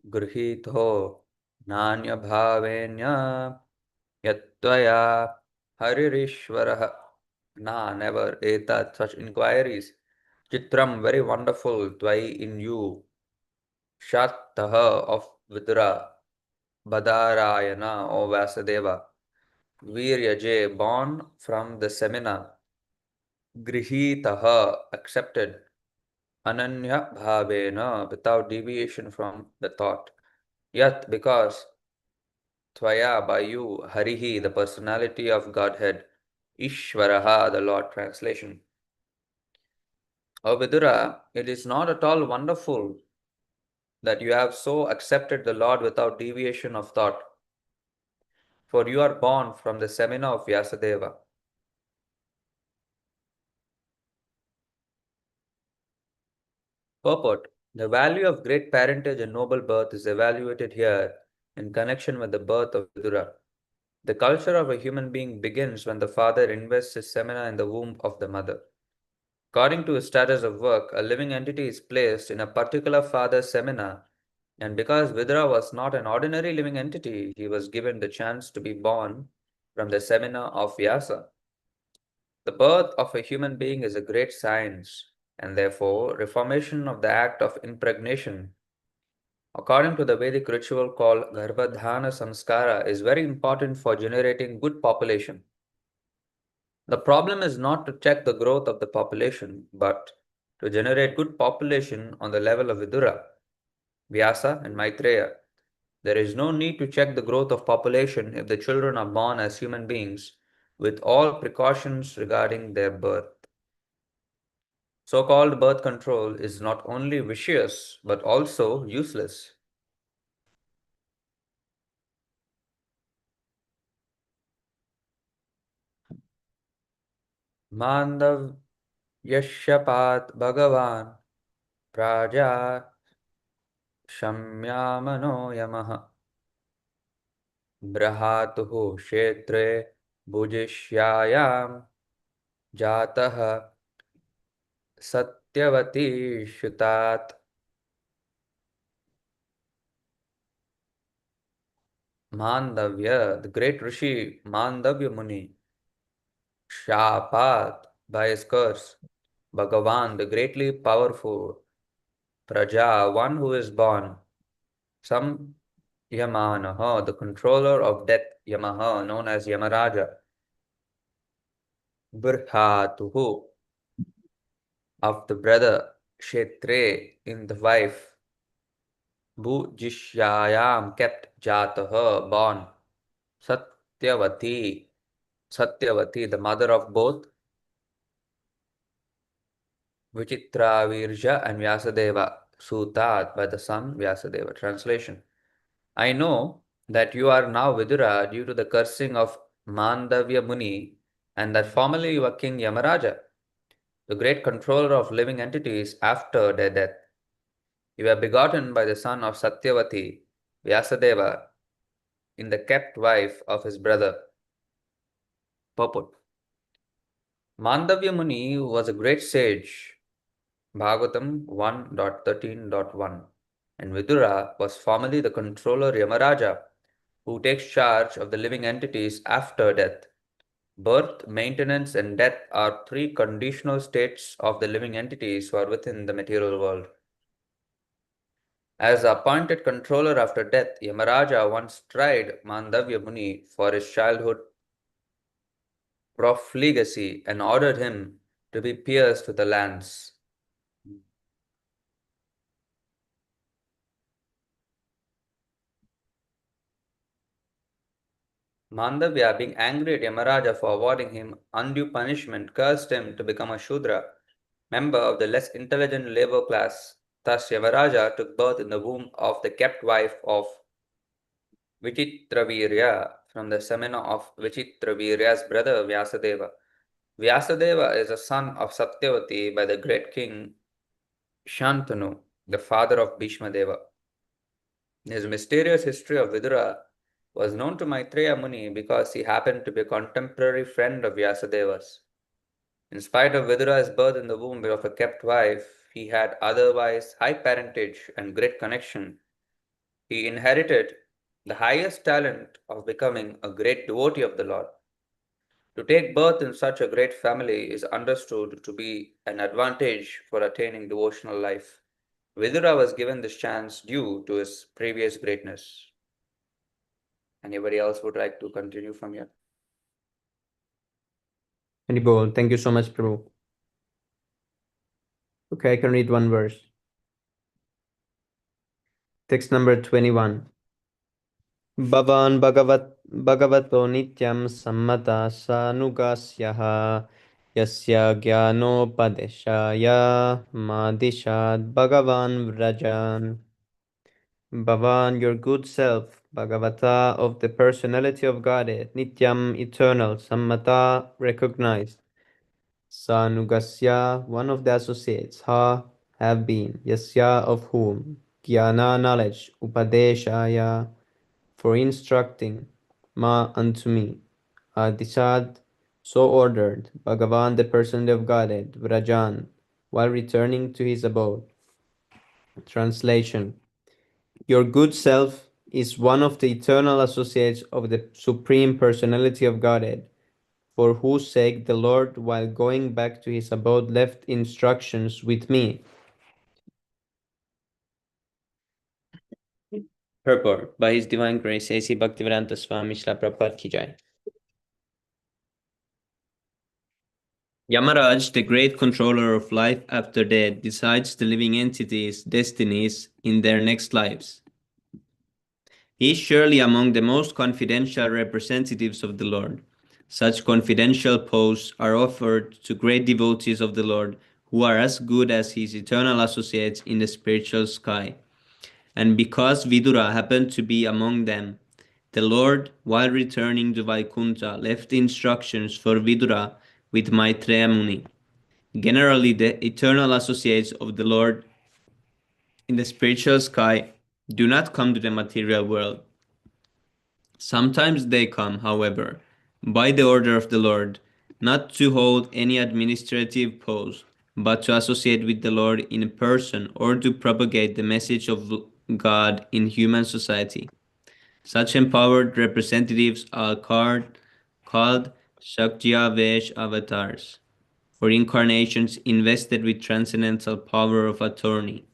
grihito nanya bhavenya yatvaya haririshvaraha. Nah, never etat, such inquiries. Chitram, very wonderful, tvai, in you. Shataha, of Vidura. Badarayana, O Vasadeva. Viryaje, born from the semina. Grihitaha, accepted. Ananya bhavena, without deviation from the thought. Yat, because. Tvaya, by you. Harihi, the personality of Godhead. Ishvaraha, the Lord. Translation. O Vidura, it is not at all wonderful that you have so accepted the Lord without deviation of thought, for you are born from the semina of Vyasadeva. Purport. The value of great parentage and noble birth is evaluated here in connection with the birth of Vidura. The culture of a human being begins when the father invests his semina in the womb of the mother. According to his status of work, a living entity is placed in a particular father's semina, and because Vidura was not an ordinary living entity, he was given the chance to be born from the semina of Vyasa. The birth of a human being is a great science, and therefore, reformation of the act of impregnation, according to the Vedic ritual called Garbhadhana Samskara, is very important for generating good population. The problem is not to check the growth of the population, but to generate good population on the level of Vidura, Vyasa, and Maitreya. There is no need to check the growth of population if the children are born as human beings with all precautions regarding their birth. So-called birth control is not only vicious but also useless. Mandav Yashyapat Bhagavan Praja Shamyamano Yamaha Brahatuhu Kshetre Bhujishyayam Jataha Satyavati Shutat. Mandavya, the great Rishi Mandavya Muni, Shapat, by his curse, Bhagavan, the greatly powerful, Praja, one who is born, Sam Yamanaha, the controller of death, Yamaha, known as Yamaraja, Burhatuhu, of the brother, Kshetre, in the wife, Bhujishyayam, kept Jataha, born, Satyavati, Satyavati, the mother of both Vichitra Virja and Vyasadeva, Sutat, by the son Vyasadeva. Translation: I know that you are now Vidura due to the cursing of Mandavya Muni, and that formerly you were King Yamaraja, the great controller of living entities after their death. You were begotten by the son of Satyavati, Vyasadeva, in the kept wife of his brother. Purport: Mandavya Muni was a great sage, Bhagavatam 1.13.1, and Vidura was formerly the controller Yamaraja, who takes charge of the living entities after death. Birth, maintenance, and death are three conditional states of the living entities who are within the material world. As the appointed controller after death, Yamaraja once tried Mandavya Muni for his childhood profligacy and ordered him to be pierced with a lance. Mandavya, being angry at Yamaraja for awarding him undue punishment, cursed him to become a Shudra, member of the less intelligent labor class. Thus, Yamaraja took birth in the womb of the kept wife of Vichitravirya from the semina of Vichitravirya's brother Vyasadeva. Vyasadeva is a son of Satyavati by the great king Shantanu, the father of Bhishma Deva. His mysterious history of Vidura was known to Maitreya Muni because he happened to be a contemporary friend of Vyasadeva's. In spite of Vidura's birth in the womb of a kept wife, he had otherwise high parentage and great connection. He inherited the highest talent of becoming a great devotee of the Lord. To take birth in such a great family is understood to be an advantage for attaining devotional life. Vidura was given this chance due to his previous greatness. Anybody else would like to continue from here? Haribol, thank you so much, Prabhu. Okay, I can read one verse. Text number 21. Bhavan Bhagavato Nityam Sammata Sanugasyaha Yasya Gyanopadeshaya Madishad Bhagavan Vrajan. Bhavan, your good self, Bhagavata, of the personality of Godhead, Nityam, eternal, Sammata, recognized, Sanugasya, one of the associates, Ha, have been, Yasya, of whom, Jnana, knowledge, Upadeshaya, for instructing, ma unto me. Adisad, so ordered, Bhagavan, the person of Godhead, Vrajan, while returning to his abode. Translation. Your good self is one of the eternal associates of the Supreme Personality of Godhead, for whose sake the Lord, while going back to his abode, left instructions with me. Purport. By His Divine Grace, A.C. Bhaktivedanta Swami Srila Prabhupada Ki Jai. Yamaraj, the great controller of life after death, decides the living entities' destinies in their next lives. He is surely among the most confidential representatives of the Lord. Such confidential posts are offered to great devotees of the Lord who are as good as his eternal associates in the spiritual sky. And because Vidura happened to be among them, the Lord, while returning to Vaikuntha, left instructions for Vidura with Maitreya Muni. Generally, the eternal associates of the Lord in the spiritual sky do not come to the material world. Sometimes they come, however, by the order of the Lord, not to hold any administrative post, but to associate with the Lord in person or to propagate the message of God in human society. Such empowered representatives are called Shaktyavesh avatars, or incarnations invested with transcendental power of attorney.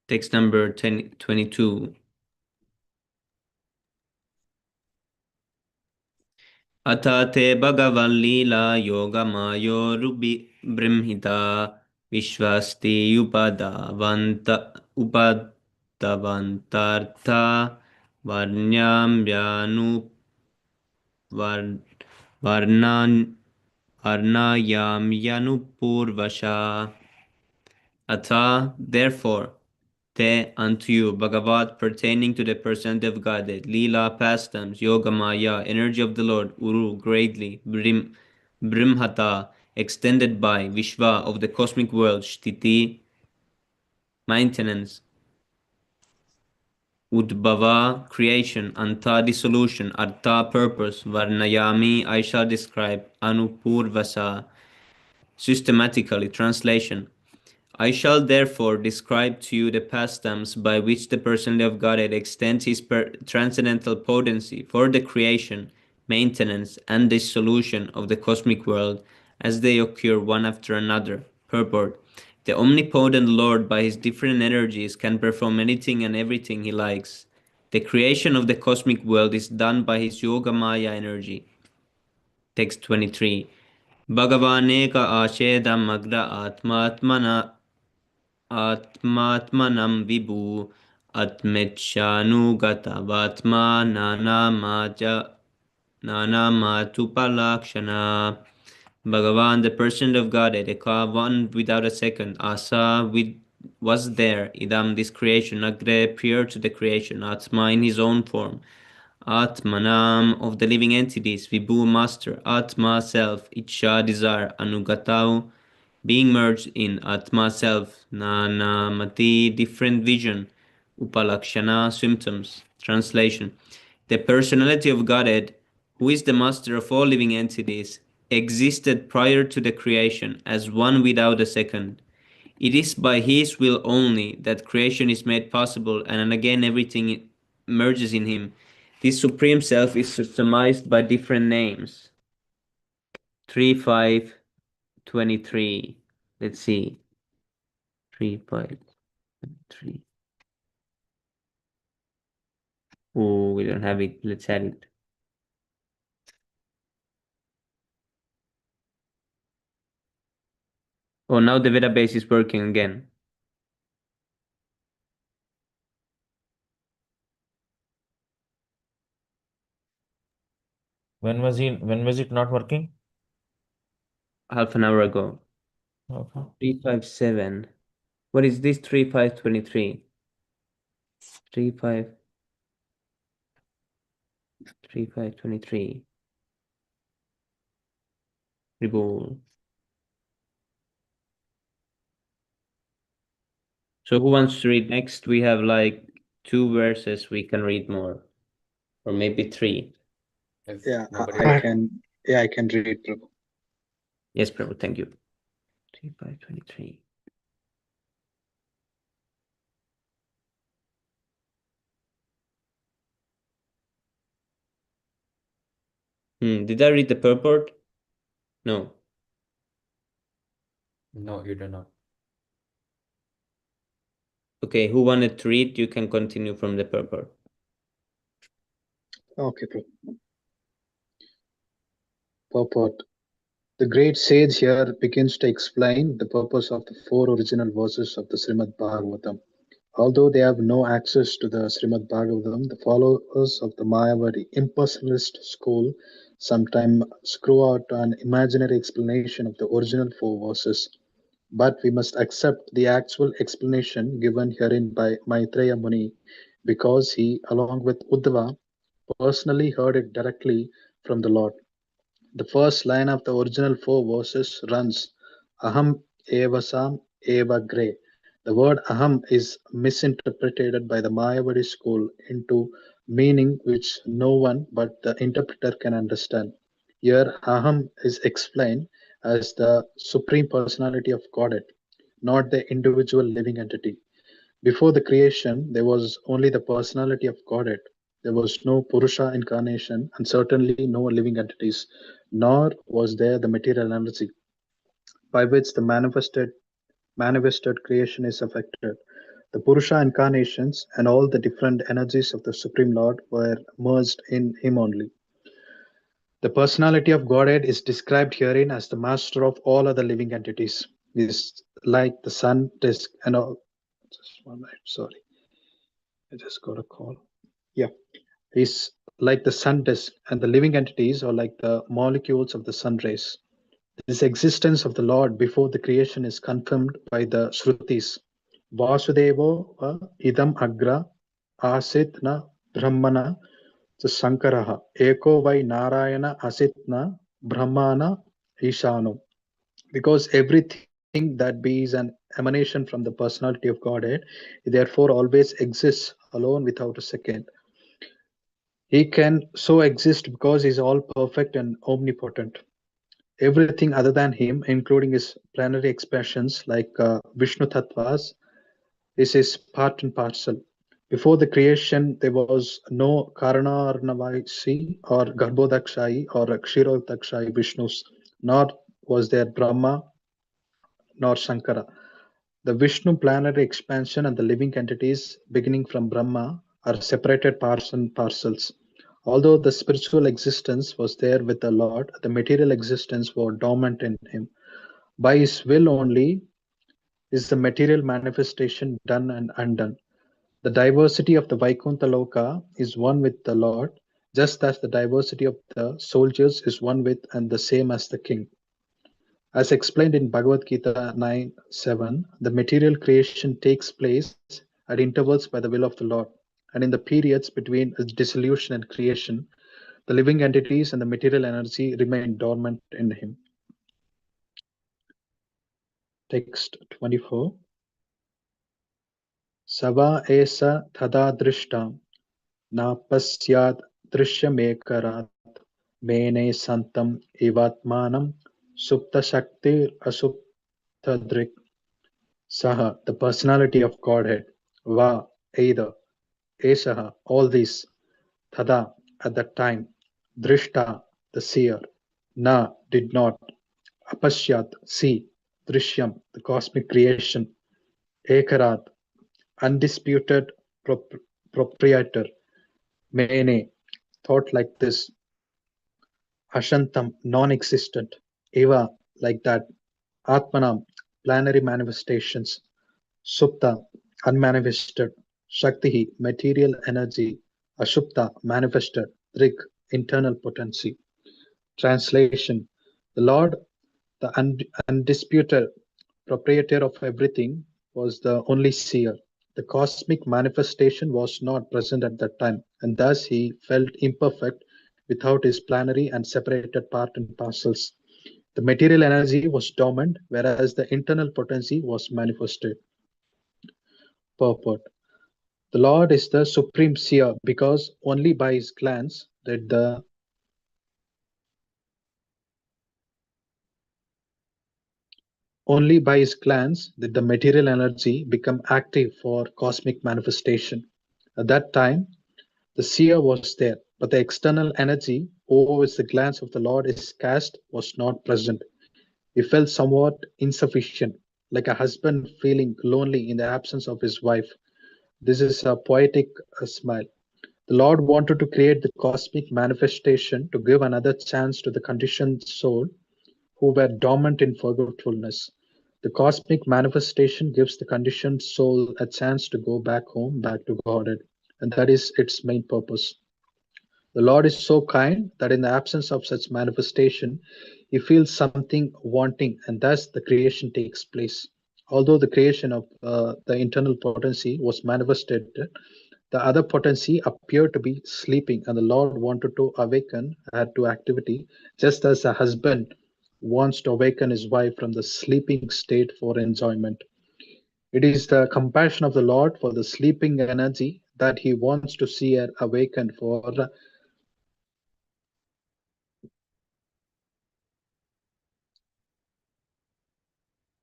Text number 22. Atate Bhagavan Lila Yoga Mayo Rubi Brimhita Vishvasti Upadavantartha Varnyam Vyanu Varnan Varnayam Yanupurvasha. Atha, therefore, te unto you, Bhagavat, pertaining to the percent of Godhead, Lila, pastimes, Yoga Maya, energy of the Lord, Uru, greatly, Brimhata, extended by, Vishva, of the cosmic world, Shtiti, maintenance, Udbhava, creation, Anta, dissolution, Artha, purpose, Varnayami, I shall describe, Anupurvasa, systematically, translation. I shall therefore describe to you the pastimes by which the personality of Godhead extends his transcendental potency for the creation, maintenance, and dissolution of the cosmic world as they occur one after another. Purport. The omnipotent Lord by his different energies can perform anything and everything he likes. The creation of the cosmic world is done by his Yoga Maya energy. Text 23. Bhagavaneka ashedam magra atmatmana Atmatmanam Vibhu Atmechyanugatavatma Nanamatupalakshana. Bhagavan, the person of Godhead, Eka, one without a second, Asa was there, Idam, this creation, Agre, prior to the creation, Atma in his own form, Atmanam of the living entities, Vibhu master, Atma self, Icha desire, Anugatau being merged in Atma self, Nanamati different vision, Upalakshana symptoms. Translation. The personality of Godhead, who is the master of all living entities, existed prior to the creation as one without a second. It is by his will only that creation is made possible, and again everything merges in him. This supreme self is systemized by different names. 3-5-23. Let's see. 3-5-3. Oh, we don't have it. Let's add it. Oh, now the database is working again. When was it not working? Half an hour ago. Okay. 357. What is this? 3-5-23. 3-5-23. Remove. So who wants to read next? We have like 2 verses we can read more, or maybe 3. If Yeah, nobody I else. can. Yeah, I can read, Prabhu. Yes, Prabhu, thank you. 3:23. Did I read the purport? No. No, you do not. Okay, who wanted to read? You can continue from the purport. Okay, Prabhu. Purport. The great sage here begins to explain the purpose of the 4 original verses of the Śrīmad-Bhāgavatam. Although they have no access to the Śrīmad-Bhāgavatam, the followers of the Mayavadi impersonalist school sometimes screw out an imaginary explanation of the original 4 verses. But we must accept the actual explanation given herein by Maitreya Muni because he, along with Uddhava, personally heard it directly from the Lord. The first line of the original 4 verses runs Aham evasam eva gre. The word aham is misinterpreted by the Mayavadi school into meaning which no one but the interpreter can understand. Here, aham is explained as the supreme personality of Godhead, not the individual living entity. Before the creation, there was only the personality of Godhead. There was no Purusha incarnation and certainly no living entities, nor was there the material energy by which the manifested creation is affected. The Purusha incarnations and all the different energies of the Supreme Lord were merged in Him only. The personality of Godhead is described herein as the master of all other living entities. He is like the sun, disk, and all. Just one minute, sorry. I just got a call. Yeah, is like the sun disk, and the living entities are like the molecules of the sun rays. This existence of the Lord before the creation is confirmed by the Shrutis. Vasudevo va idam agra asit na brahmana sankaraha eko vai narayana asit na brahmana ishano. Because everything that be is an emanation from the personality of Godhead, it therefore always exists alone without a second. He can so exist because he is all perfect and omnipotent. Everything other than him, including his plenary expressions like Vishnu Tattvas, is his part and parcel. Before the creation, there was no Karanarnavaisi or Garbhodakshai or Kshirodakshai Vishnus, nor was there Brahma nor Shankara. The Vishnu planetary expansion and the living entities beginning from Brahma are separated parts and parcels. Although the spiritual existence was there with the Lord, the material existence was dormant in him. By his will only is the material manifestation done and undone. The diversity of the Vaikuntha Loka is one with the Lord, just as the diversity of the soldiers is one with and the same as the king. As explained in Bhagavad Gita 9:7, the material creation takes place at intervals by the will of the Lord, and in the periods between dissolution and creation, the living entities and the material energy remain dormant in him. Text 24. Sava esa thada drishtam na pasyad drishyamekarat mene santam evatmanam supta shakti asuptadrik. Saha, the personality of Godhead. Va, either. Esaha, all these. Tada, at that time. Drishta, the seer. Na, did not. Apashyat, see. Drishyam, the cosmic creation. Ekarat, undisputed proprietor. Mene, thought like this. Ashantam, non-existent. Eva, like that. Atmanam, planary manifestations. Supta, unmanifested. Shakti, material energy. Ashupta, manifested. Drik, internal potency. Translation. The Lord, the undisputed proprietor of everything, was the only seer. The cosmic manifestation was not present at that time, and thus he felt imperfect without his planary and separated part and parcels. The material energy was dormant, whereas the internal potency was manifested. Purport. The Lord is the supreme seer because only by his glance did the material energy become active for cosmic manifestation. At that time, the seer was there, but the external energy over which the glance of the Lord is cast was not present. He felt somewhat insufficient, like a husband feeling lonely in the absence of his wife. This is a poetic smile. The Lord wanted to create the cosmic manifestation to give another chance to the conditioned soul who were dormant in forgetfulness. The cosmic manifestation gives the conditioned soul a chance to go back home, back to Godhead, and that is its main purpose. The Lord is so kind that in the absence of such manifestation, he feels something wanting, and thus the creation takes place. Although the creation of the internal potency was manifested, the other potency appeared to be sleeping, and the Lord wanted to awaken her to activity, just as a husband wants to awaken his wife from the sleeping state for enjoyment. It is the compassion of the Lord for the sleeping energy that he wants to see her awaken for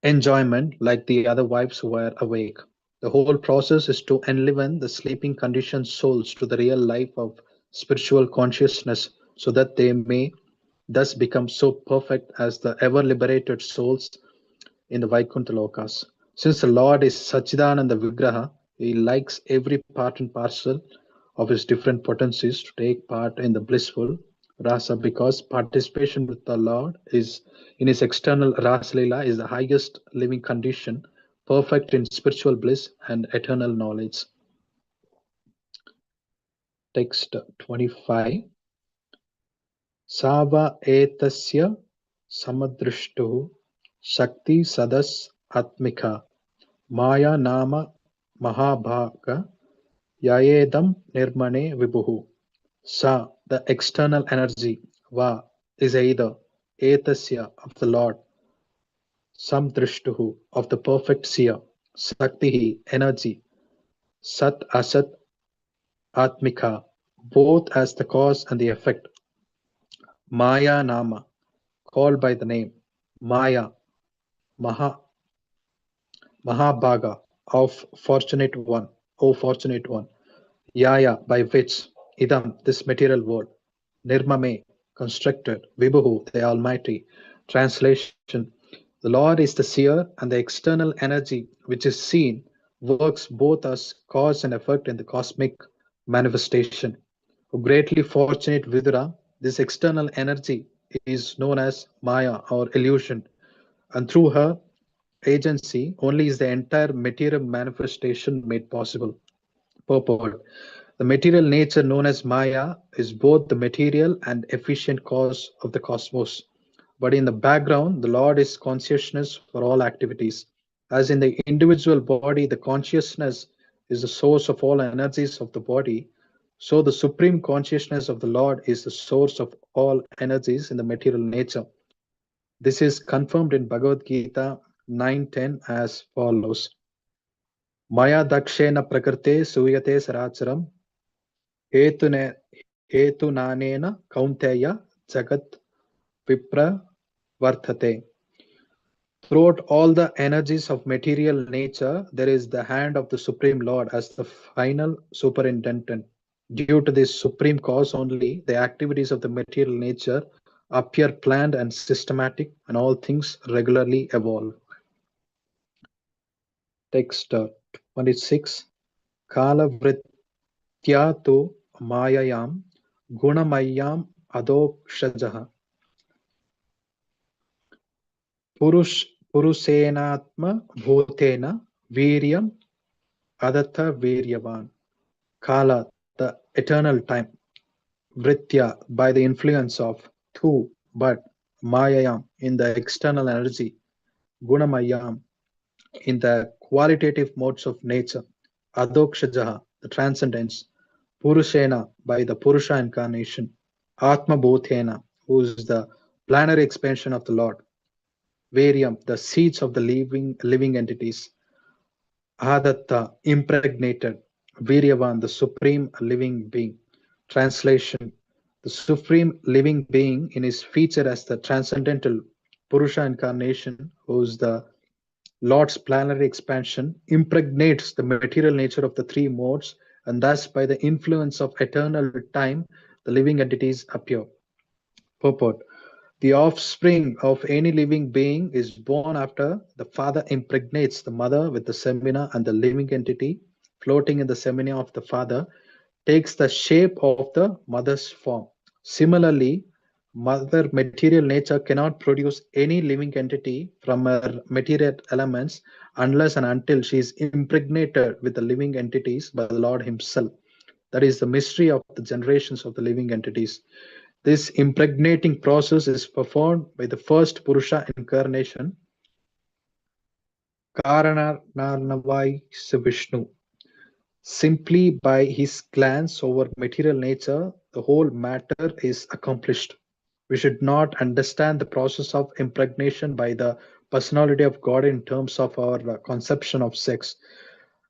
enjoyment like the other wives who were awake. The whole process is to enliven the sleeping conditioned souls to the real life of spiritual consciousness so that they may thus become so perfect as the ever liberated souls in the Vaikuntha Lokas. Since the Lord is Sachidananda Vigraha, he likes every part and parcel of his different potencies to take part in the blissful rasa because participation with the Lord is in his external rasa lila is the highest living condition, perfect in spiritual bliss and eternal knowledge. Text 25. Sava etasya samadrishtu shakti sadas atmika Maya nama mahabhaga yayedam nirmane vibhuhu. Sa, the external energy, va, is either etasya of the Lord, samdrishtuhu of the perfect seer, saktihi, energy, sat asat atmika, both as the cause and the effect. Maya nama, called by the name, Maya, Maha, Mahabhaga, of fortunate one, O fortunate one. Yaya, by which, idam, this material world, nirmame, constructed, vibhuhu, the Almighty. Translation, the Lord is the seer and the external energy which is seen works both as cause and effect in the cosmic manifestation. O greatly fortunate Vidura, this external energy is known as Maya or illusion, and through her agency only is the entire material manifestation made possible. Purport. The material nature known as Maya is both the material and efficient cause of the cosmos. But in the background, the Lord is consciousness for all activities. As in the individual body, the consciousness is the source of all energies of the body, so the supreme consciousness of the Lord is the source of all energies in the material nature. This is confirmed in Bhagavad Gita 9:10 as follows. Maya dakshena prakrte suyate saracharam hetunanena kaunteya jagat vipravartate. Throughout all the energies of material nature, there is the hand of the Supreme Lord as the final superintendent. Due to this supreme cause only, the activities of the material nature appear planned and systematic, and all things regularly evolve. Text 26. Kala vritya tu mayayam gunamayam adokshajaha Purusenatma bhutena viryam adatta viryavan. Kala, the eternal time. Vritya, by the influence of. Tu, but. Mayayam, in the external energy. Gunamayam, in the qualitative modes of nature. Adokshajaha, the transcendence. Purushena, by the Purusha incarnation. Atma bhutena, who is the planetary expansion of the Lord. Varium, the seeds of the living entities. Adatta, impregnated. Viryavan, the supreme living being. Translation: the supreme living being in his feature as the transcendental Purusha incarnation, who is the Lord's planetary expansion, impregnates the material nature of the three modes, and thus, by the influence of eternal time, the living entities appear. Purport: the offspring of any living being is born after the father impregnates the mother with the semina, and the living entity floating in the semina of the father takes the shape of the mother's form. Similarly, mother material nature cannot produce any living entity from her material elements unless and until she is impregnated with the living entities by the Lord Himself. That is the mystery of the generations of the living entities. This impregnating process is performed by the first Purusha incarnation, Karanarnavai Vishnu. Simply by his glance over material nature, the whole matter is accomplished. We should not understand the process of impregnation by the personality of God in terms of our conception of sex.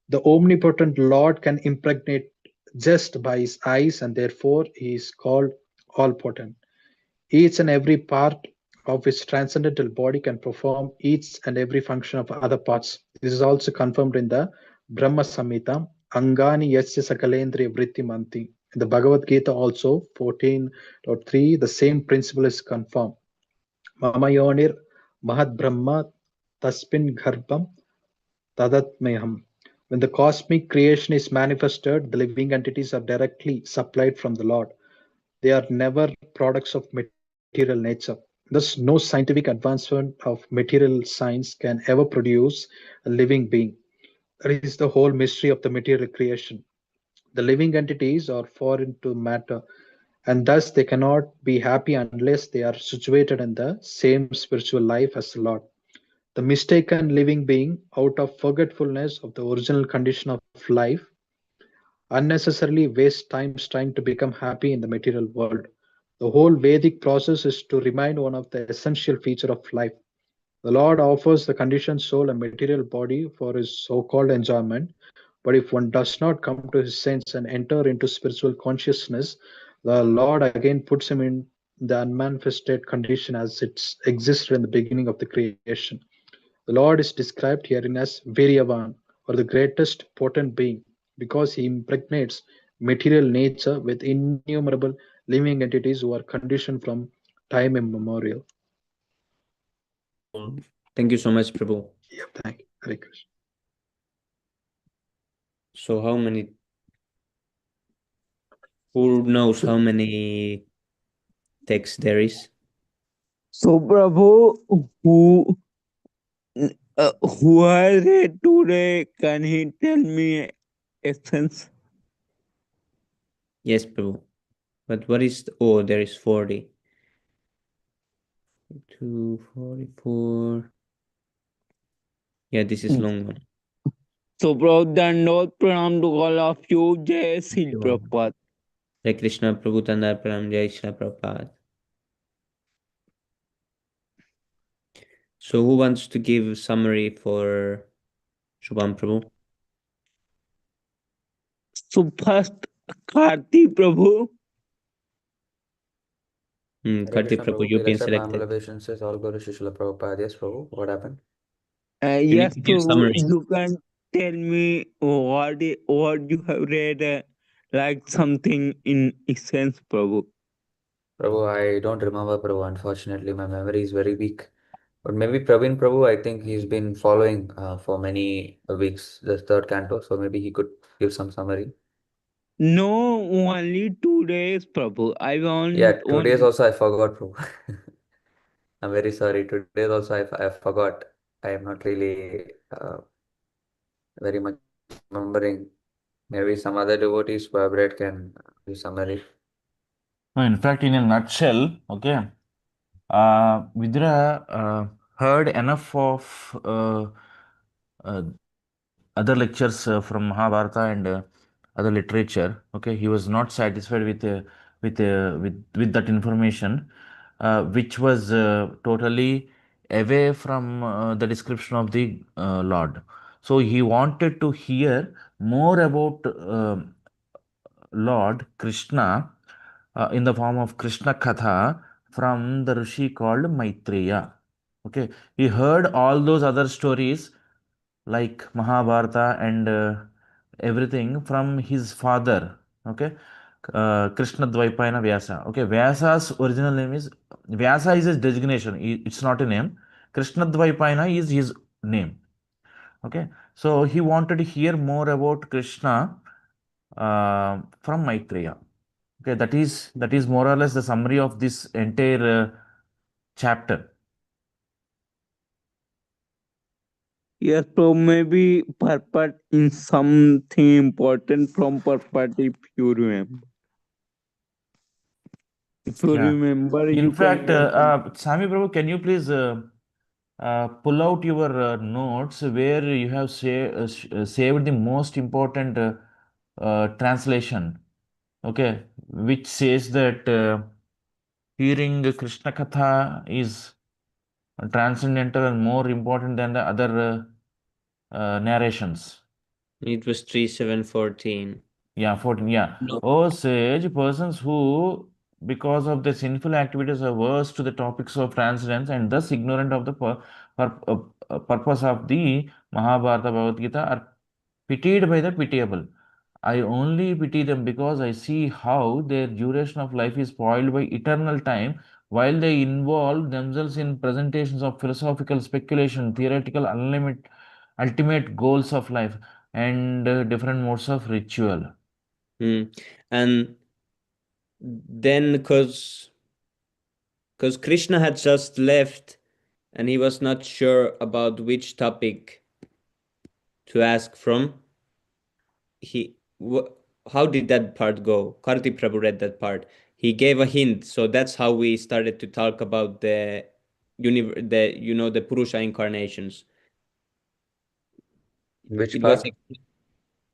The omnipotent Lord can impregnate just by his eyes, and therefore he is called all potent. Each and every part of his transcendental body can perform each and every function of other parts. This is also confirmed in the Brahma Samhita, Angani Yasya Sakalendriya Vritti Manti. In the Bhagavad Gita also, 14.3, the same principle is confirmed. Mamayonir Mahad Brahma Taspin Garbham Tadatmeham. When the cosmic creation is manifested, the living entities are directly supplied from the Lord. They are never products of material nature. Thus, no scientific advancement of material science can ever produce a living being. That is the whole mystery of the material creation. The living entities are foreign to matter, and thus they cannot be happy unless they are situated in the same spiritual life as the Lord. The mistaken living being, out of forgetfulness of the original condition of life, unnecessarily waste times trying to become happy in the material world. The whole Vedic process is to remind one of the essential feature of life. The Lord offers the conditioned soul a material body for his so-called enjoyment, but if one does not come to his sense and enter into spiritual consciousness, the Lord again puts him in the unmanifested condition as it existed in the beginning of the creation. The Lord is described herein as Viryavan, or the greatest potent being, because he impregnates material nature with innumerable living entities who are conditioned from time immemorial. Thank you so much, Prabhu. Yeah, thank you. Hare Krishna. So how many, who knows how many texts there is? So, Prabhu, who I read today, can he tell me essence? Yes, Prabhu. But what is, oh, there is 40. 244. Yeah, this is long one. So, Prabhu, Dandot Pranam to all of you. Jai Sri Prabhupada. Hare Krishna, Prabhu Tandar Pranam, Jai Shri Prabhupada. So who wants to give summary for Shubham Prabhu? So, first, Karti Prabhu. Hare Karti Krishna, Prabhu, Prabhu. you've been Please accept my humble selected. obeisances. All go to Srila Prabhupada. Yes, Prabhu. What happened? You Yes, need to give Prabhu, summary. you can tell me what you have read, like something in essence, Prabhu. Prabhu, I don't remember, Prabhu. Unfortunately, my memory is very weak. But maybe Praveen Prabhu, I think he's been following for many weeks the third canto, so maybe he could give some summary. No, only 2 days, Prabhu. I want Yeah, 2 days only. also I forgot, Prabhu. I'm very sorry. 2 days also I forgot. I am not really very much remembering. Maybe some other devotees who have read can give summary. No, in fact, in a nutshell, okay, Vidra heard enough of other lectures from Mahabharata and other literature. Okay, he was not satisfied with that information, which was totally away from the description of the Lord. So he wanted to hear more about Lord Krishna in the form of Krishna Katha from the Rishi called Maitreya. Okay, he heard all those other stories like Mahabharata and everything from his father. Okay, Krishna Dvaipayana Vyasa. Okay, Vyasa's original name is Vyasa is his designation. It's not a name. Krishna Dvaipayana is his name. Okay, so he wanted to hear more about Krishna from Maitreya. Okay, that is more or less the summary of this entire chapter. Yes, so maybe purpose in something important from purpose if you remember. If you Yeah. remember, In you fact, can. Sami Prabhu, can you please pull out your notes where you have saved the most important translation? Okay, which says that hearing Krishna Katha is transcendental and more important than the other narrations. It was 3714. Yeah, 14. Yeah. No. Oh, sage, persons who, because of their sinful activities, are averse to the topics of transcendence and thus ignorant of the purpose of the Mahabharata Bhagavad Gita are pitied by the pitiable. I only pity them because I see how their duration of life is spoiled by eternal time while they involve themselves in presentations of philosophical speculation, theoretical ultimate goals of life, and different modes of ritual. And then because Krishna had just left and he was not sure about which topic to ask from, how did that part go? Karti Prabhu read that part. He gave a hint, so that's how we started to talk about the Purusha incarnations. Which It part?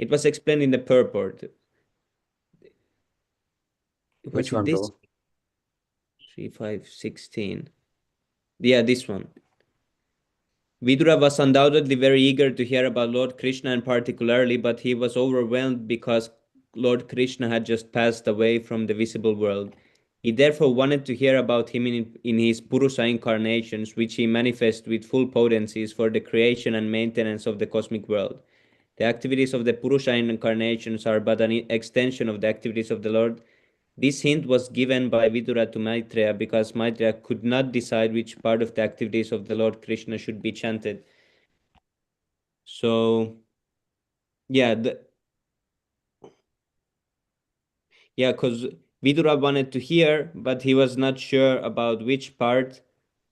was explained in the purport. Which Was it one, this? Prabhu? 3516. Yeah, this one. Vidura was undoubtedly very eager to hear about Lord Krishna in particularly, but he was overwhelmed because Lord Krishna had just passed away from the visible world. He therefore wanted to hear about him in his Purusha incarnations, which he manifests with full potencies for the creation and maintenance of the cosmic world. The activities of the Purusha incarnations are but an extension of the activities of the Lord. This hint was given by Vidura to Maitreya because Maitreya could not decide which part of the activities of the Lord Krishna should be chanted. So, yeah, because Vidura wanted to hear, but he was not sure about which part.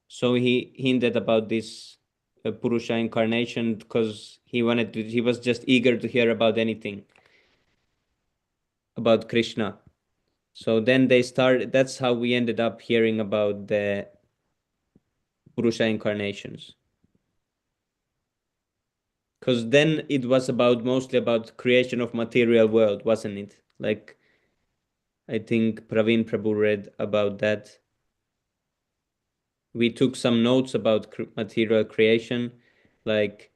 So he hinted about this Purusha incarnation because he was just eager to hear about anything about Krishna. So then that's how we ended up hearing about the Purusha incarnations. Because then it was mostly about creation of material world, wasn't it? Like, I think Praveen Prabhu read about that. We took some notes about material creation, like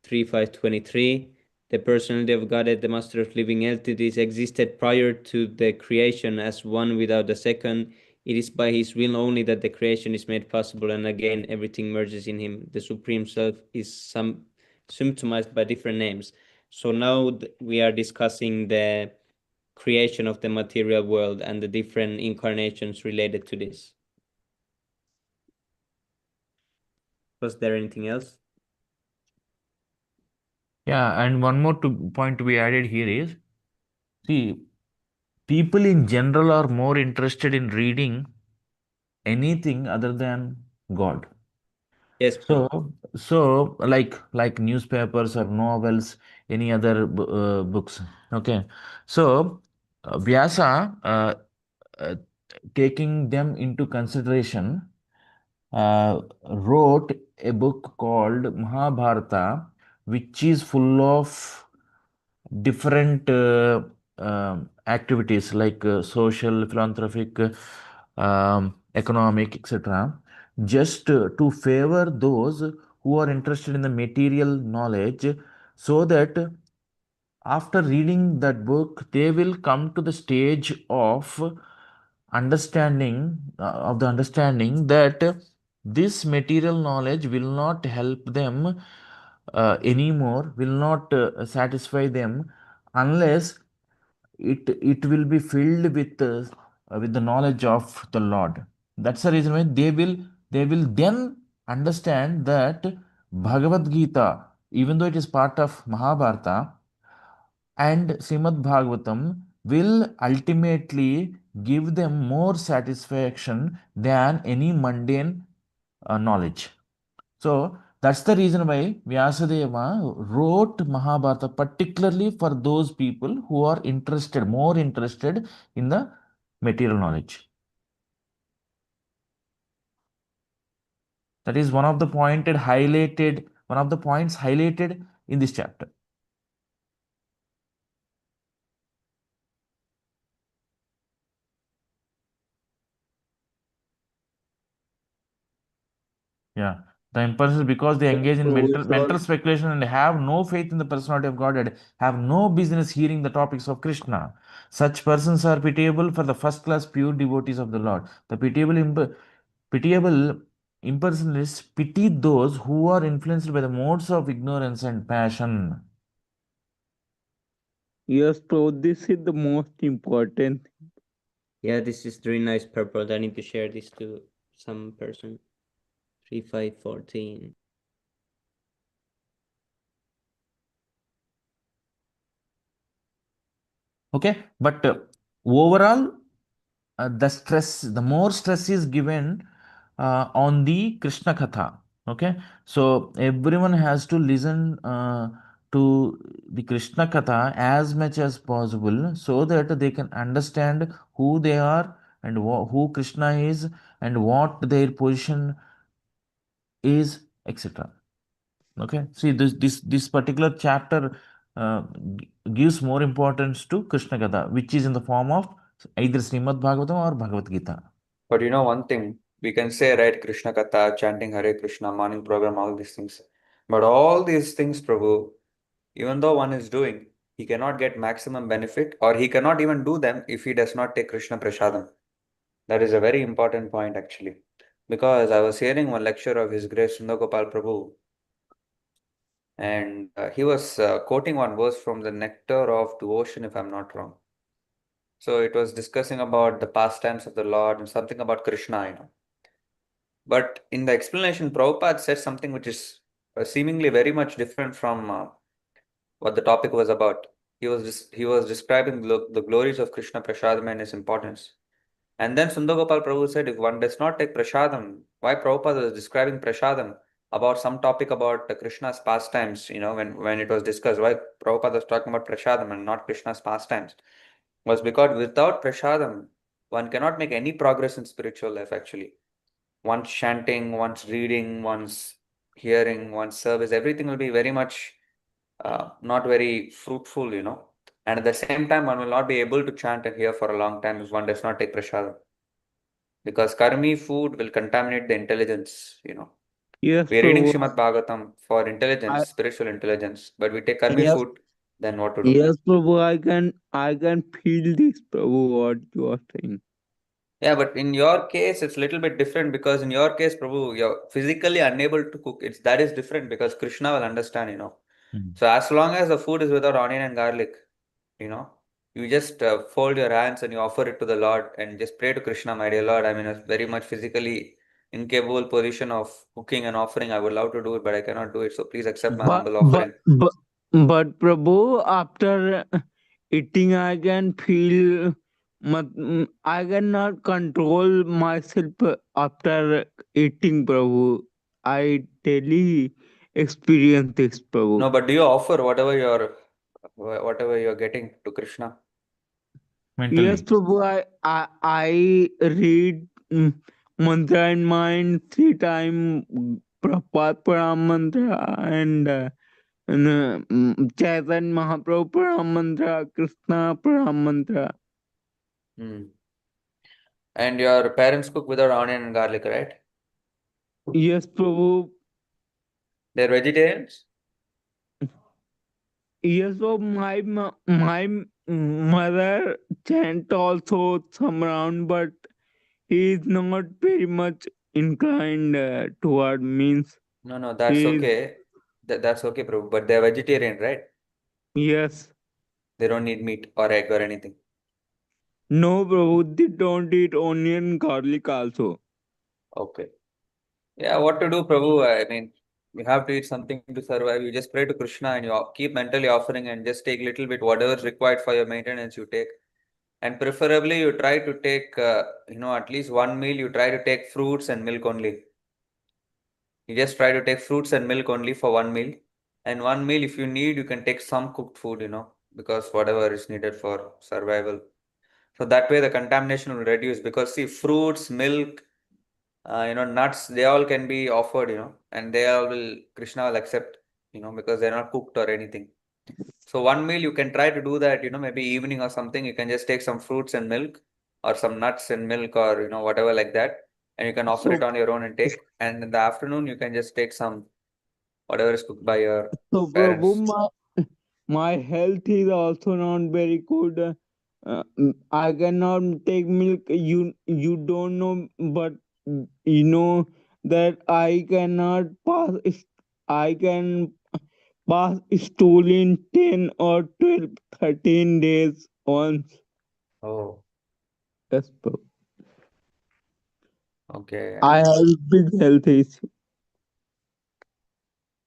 3523. The personality of God as the master of living entities existed prior to the creation as one without the second. It is by his will only that the creation is made possible, and again everything merges in him. The Supreme Self is symptomized by different names. So now we are discussing the creation of the material world and the different incarnations related to this. Was there anything else? Yeah, and one more point to be added here is, see, people in general are more interested in reading anything other than God. Yes, Prabhu. So like newspapers or novels, any other books. Okay, so Vyasa, taking them into consideration, wrote a book called Mahabharata, which is full of different activities like social, philanthropic, economic, etc., just to favor those who are interested in the material knowledge, so that after reading that book, they will come to the stage of understanding that this material knowledge will not help them anymore, will not satisfy them, unless it will be filled with the knowledge of the Lord. That's the reason why they will then understand that Bhagavad Gita, even though it is part of Mahabharata, and Śrīmad-Bhāgavatam will ultimately give them more satisfaction than any mundane knowledge. So that's the reason why Vyasadeva wrote Mahabharata particularly for those people who are more interested in the material knowledge. That is one of the points highlighted in this chapter. Yeah. The impulses, because they engage in mental speculation and have no faith in the personality of Godhead, have no business hearing the topics of Krishna. Such persons are pitiable for the first-class pure devotees of the Lord. The pitiable impersonalists pity those who are influenced by the modes of ignorance and passion. Yes, so this is the most important. Yeah, this is very nice purport. I need to share this to some person. 3514. Okay, but overall, the more stress is given on the Krishna Katha. Okay, so everyone has to listen to the Krishna Katha as much as possible, so that they can understand who they are and who Krishna is and what their position is, etc. Okay, see, this particular chapter gives more importance to Krishna Katha, which is in the form of either Śrīmad-Bhāgavatam or Bhagavad Gita. But you know one thing, we can say, right, Krishna Katha, chanting Hare Krishna, morning program, all these things. But all these things, Prabhu, even though one is doing, he cannot get maximum benefit, or he cannot even do them if he does not take Krishna Prasadam. That is a very important point, actually. Because I was hearing one lecture of His Grace Sundar Gopal Prabhu, and he was quoting one verse from the Nectar of Devotion, if I'm not wrong. So it was discussing about the pastimes of the Lord and something about Krishna, But in the explanation, Prabhupada said something which is seemingly very much different from what the topic was about. He was describing the glories of Krishna Prasadam and its importance. And then Sundar Gopal Prabhu said, if one does not take Prasadam, why Prabhupada was describing Prasadam about some topic about Krishna's pastimes, when it was discussed, why Prabhupada was talking about Prasadam and not Krishna's pastimes, was because without Prasadam, one cannot make any progress in spiritual life, actually. One's chanting, one's reading, one's hearing, one's service, everything will be very much not very fruitful, And at the same time, one will not be able to chant and hear for a long time if one does not take prasadam. Because karmi food will contaminate the intelligence, Yes, We are reading Prabhu. Śrīmad-Bhāgavatam for intelligence, spiritual intelligence, but we take karmi Yes, food, then what to do? yes, Prabhu. I can feel this, Prabhu. What you are saying. Yeah, but in your case, it's a little bit different because in your case, Prabhu, you're physically unable to cook. That is different because Krishna will understand, So as long as the food is without onion and garlic, you just fold your hands and you offer it to the Lord and just pray to Krishna, my dear Lord. I'm in a very much physically incapable position of cooking and offering. I would love to do it, but I cannot do it. So please accept my humble offering. But Prabhu, after eating, I can feel. I cannot control myself after eating, Prabhu. I daily experience this, Prabhu. No, but do you offer whatever you're getting to Krishna? Mentally. Yes, Prabhu. I read mantra in mind 3 times, Prabhupada Param mantra and Chaitanya Mahaprabhu Param mantra, Krishna Param mantra. And your parents cook without onion and garlic, right? Yes, Prabhu. They're vegetarians? Yes, so my mother chant also some round, but he is not very much inclined toward means. No, that's He is, okay. That's okay, Prabhu. But they're vegetarian, right? yes. They don't need meat or egg or anything. No, bro, they don't eat onion, garlic also. Okay. Yeah, what to do, Prabhu? I mean, you have to eat something to survive. You just pray to Krishna and you keep mentally offering and just take little bit, whatever is required for your maintenance, you take. And preferably, you try to take, at least one meal, you try to take fruits and milk only. You just try to take fruits and milk only for one meal. And one meal, if you need, you can take some cooked food, because whatever is needed for survival. So that way the contamination will reduce because see, fruits, milk, nuts, they all can be offered, and they all will, Krishna will accept, because they're not cooked or anything. So one meal you can try to do that, maybe evening or something, you can just take some fruits and milk or some nuts and milk or, whatever like that. And you can offer it on your own and take. And in the afternoon, you can just take some, whatever is cooked by your So, parents. Prabhu, my health is also not very good. I cannot take milk. You don't know, but you know that I cannot pass. I can pass stool in 10 or 12, 13 days once. Oh, Yes, Prabhu. okay. I have big health issue.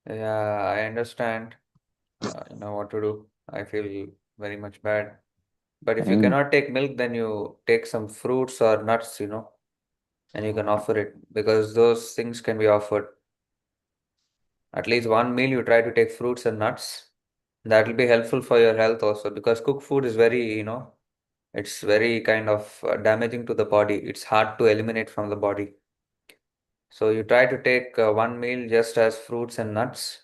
Yeah, I understand. What to do. I feel very much bad. But if you And cannot take milk, then you take some fruits or nuts, and you can offer it because those things can be offered. At least one meal you try to take fruits and nuts. That will be helpful for your health also because cooked food is very, it's very kind of damaging to the body. It's hard to eliminate from the body. So you try to take one meal just as fruits and nuts,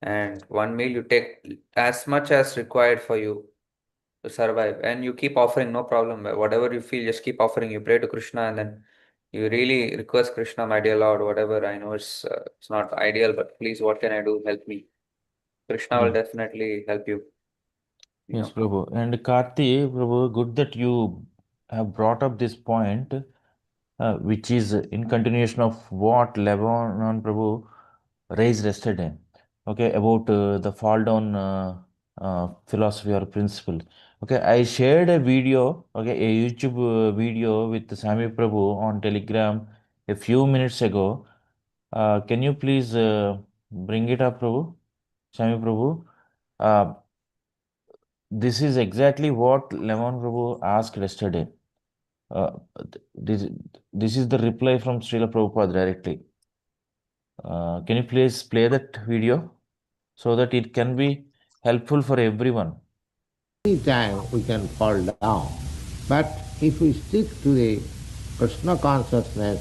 and one meal you take as much as required for you to survive. And you keep offering, no problem. Whatever you feel, just keep offering. You pray to Krishna and then you really request Krishna, my dear Lord, whatever. I know it's not ideal, but please, what can I do? Help me. Krishna will definitely help you. Yes, Prabhu. And Karti, Prabhu, good that you have brought up this point, which is in continuation of what Lebanon Prabhu raised yesterday. Okay, about the fall down philosophy or principle. Okay, I shared a video, okay, a YouTube video with Sami Prabhu on Telegram a few minutes ago. Can you please bring it up, Prabhu? Sami Prabhu? Uh, this is exactly what Lemon Prabhu asked yesterday. This, this is the reply from Srila Prabhupada directly. Can you please play that video so that it can be helpful for everyone? Any time we can fall down. But if we stick to the Krishna consciousness,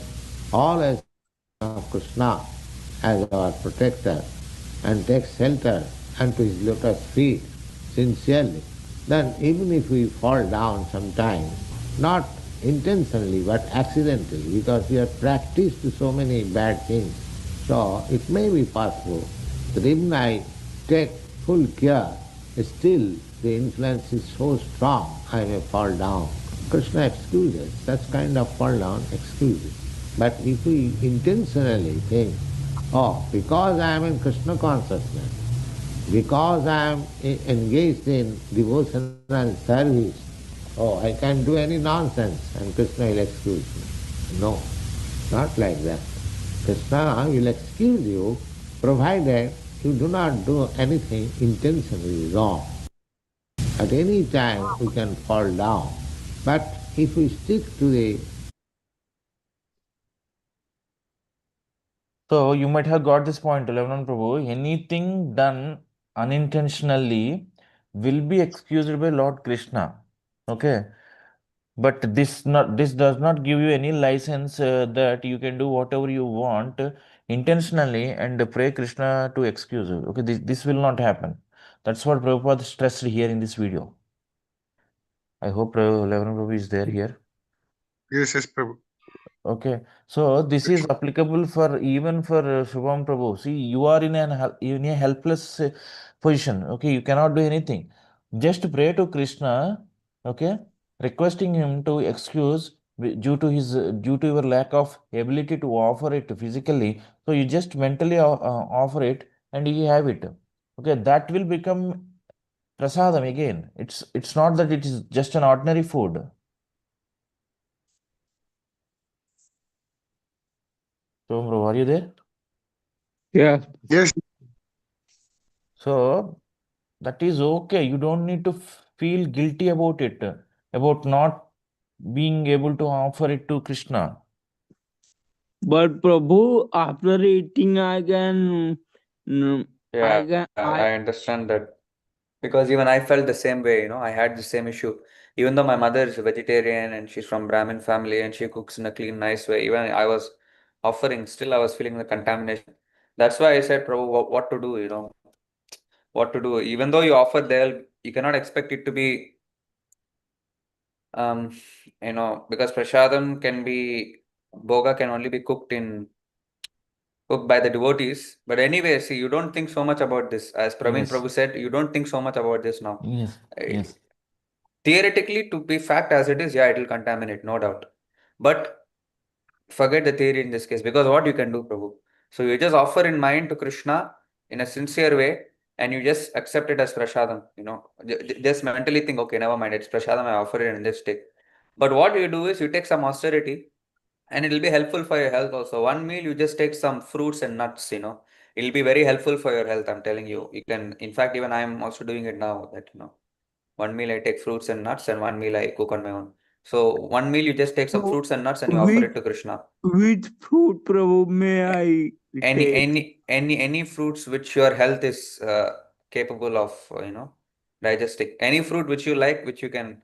always Krishna as our protector, and take shelter unto his lotus feet sincerely, then even if we fall down sometimes, not intentionally but accidentally, because we have practiced so many bad things, so it may be possible that even I take full care, still the influence is so strong, I may fall down. Krishna excuses such kind of fall down, excuses. But if we intentionally think, oh, because I am in Krishna consciousness, because I am engaged in devotional service, oh, I can do any nonsense and Krishna will excuse me. No, not like that. Krishna will excuse you provided you do not do anything intentionally wrong. At any time we can fall down, but if we stick to the So you might have got this point, Lebanon Prabhu. Anything done unintentionally will be excused by Lord Krishna. Okay. But this does not give you any license that you can do whatever you want intentionally and pray Krishna to excuse you. Okay, this will not happen. That's what Prabhupada stressed here in this video. I hope Lebanon Prabhu is there here. Yes, Prabhu. Okay, so this is applicable for even for Shubham Prabhu. See, you are in a helpless position. Okay, you cannot do anything. Just pray to Krishna. Okay, requesting him to excuse due to your lack of ability to offer it physically. So you just mentally offer it, and you have it. Okay, that will become prasadam again. It's not that it is just an ordinary food. Shubham Prabhu, are you there? Yeah. Yes. So that is okay. You don't need to feel guilty about it, about not being able to offer it to Krishna. But Prabhu, after eating, I can. I understand that. Because even I felt the same way, I had the same issue. Even though my mother is a vegetarian and she's from Brahmin family and she cooks in a clean, nice way, even I was offering, still I was feeling the contamination. That's why I said, Prabhu, what to do, what to do. Even though you offer there, you cannot expect it to be, because prasadam can be, boga can only be cooked by the devotees. But anyway, see, you don't think so much about this. As Praveen Yes. Prabhu said, you don't think so much about this now. Yes. Yes. Theoretically, to be fact as it is, yeah, it will contaminate, no doubt. But forget the theory in this case, because what you can do, Prabhu. So you just offer in mind to Krishna in a sincere way, and you just accept it as prasadam. Just mentally think, okay, never mind, it's prasadam, I offer it in this state. But what you do is you take some austerity, and it will be helpful for your health also. One meal, you just take some fruits and nuts. It'll be very helpful for your health. I'm telling you. You can, in fact, even I'm also doing it now. That one meal I take fruits and nuts, and one meal I cook on my own. So one meal you just take some So, fruits and nuts and you offer it to Krishna. which fruit, Prabhu, may I Any take? any fruits which your health is capable of digesting. Any fruit which you like, which you can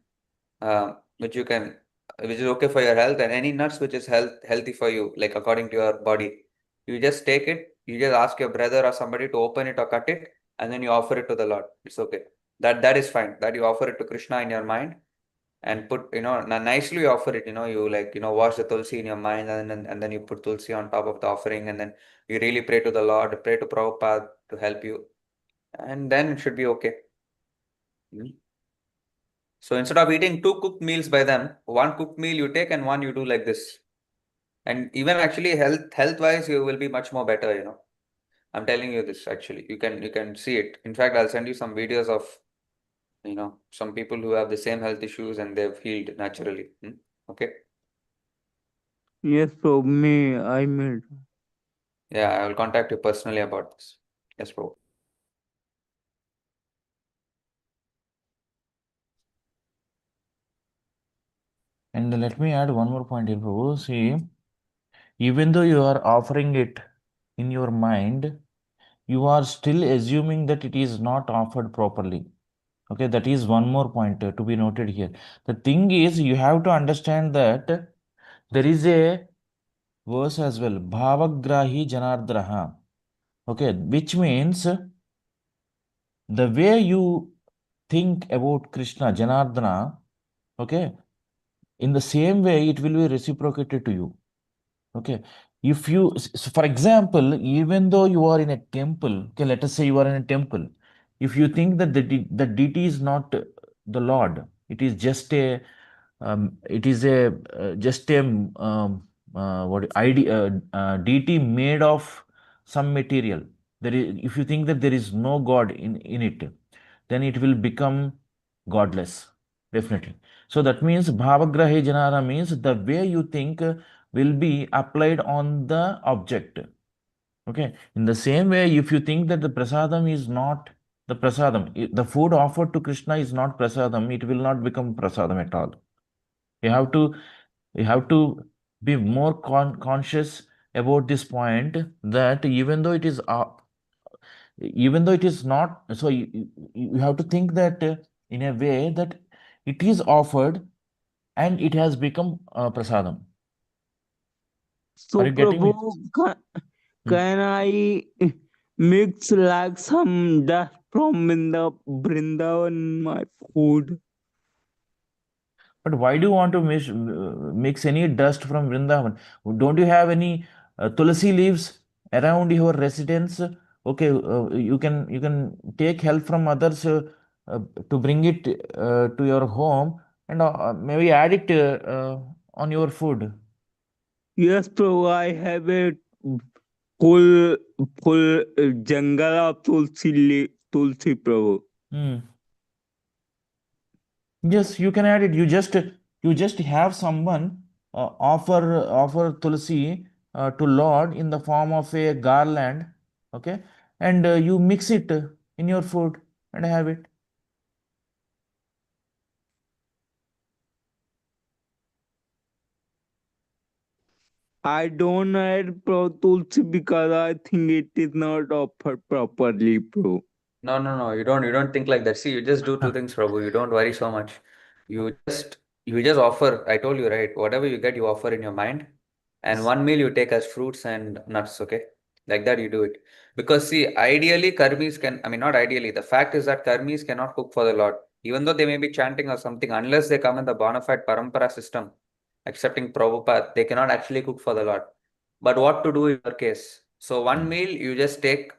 which you can which is okay for your health, and any nuts which is healthy for you, like according to your body. You just take it, you just ask your brother or somebody to open it or cut it, and then you offer it to the Lord. It's okay. That is fine. That you offer it to Krishna in your mind and put, nicely you offer it, you like, wash the tulsi in your mind, and then you put tulsi on top of the offering, and then you really pray to the Lord, pray to Prabhupada to help you, and then it should be okay. So instead of eating two cooked meals by them, one cooked meal you take and one you do like this. And even actually health wise, you will be much more better. I'm telling you this actually. You can see it. In fact, I'll send you some videos of some people who have the same health issues and they've healed naturally. Okay. Yes, Prabhu, may I made. Yeah, I will contact you personally about this. Yes, bro. And let me add one more point here, Prabhu. See, even though you are offering it in your mind, you are still assuming that it is not offered properly. Okay, that is one more point to be noted here. The thing is, you have to understand that there is a verse as well, Bhavagrahi Janardraha. Okay, which means the way you think about Krishna, Janardana, okay, in the same way it will be reciprocated to you. Okay, if you, so for example, even though you are in a temple, okay, let us say you are in a temple, if you think that the deity is not the Lord, it is just a just a deity made of some material. There is, if you think that there is no God in it, then it will become godless, definitely. So that means bhavagrahe janara means the way you think will be applied on the object. Okay. In the same way, if you think that the prasadam is not the prasadam, the food offered to Krishna is not prasadam, it will not become prasadam at all. You have to be more conscious about this point, that even though it is not, so you have to think that in a way that it is offered and it has become prasadam. So, Are you getting me? Prabhu, can I mix like some dust from Vrindavan in my food? But why do you want to mix any dust from Vrindavan? Don't you have any tulsi leaves around your residence? Okay, you can take help from others uh, to bring it to your home, and maybe add it on your food. Yes, Prabhu, I have a full jungle of tulsi, Prabhu. Yes, you can add it. You just have someone offer tulsi to Lord in the form of a garland, okay, and you mix it in your food and have it. I don't add tulsi because I think it is not offered properly, bro. No, you don't think like that. See, you just do two things, Prabhu. You don't worry so much. You just offer. I told you, right? Whatever you get, you offer in your mind. And one meal you take as fruits and nuts, okay? Like that you do it. Because see, ideally karmis can, I mean not ideally, the fact is that karmis cannot cook for the Lord. Even though they may be chanting or something, unless they come in the bona fide parampara system, accepting Prabhupada, they cannot actually cook for the Lord. But what to do in your case? So one meal you just take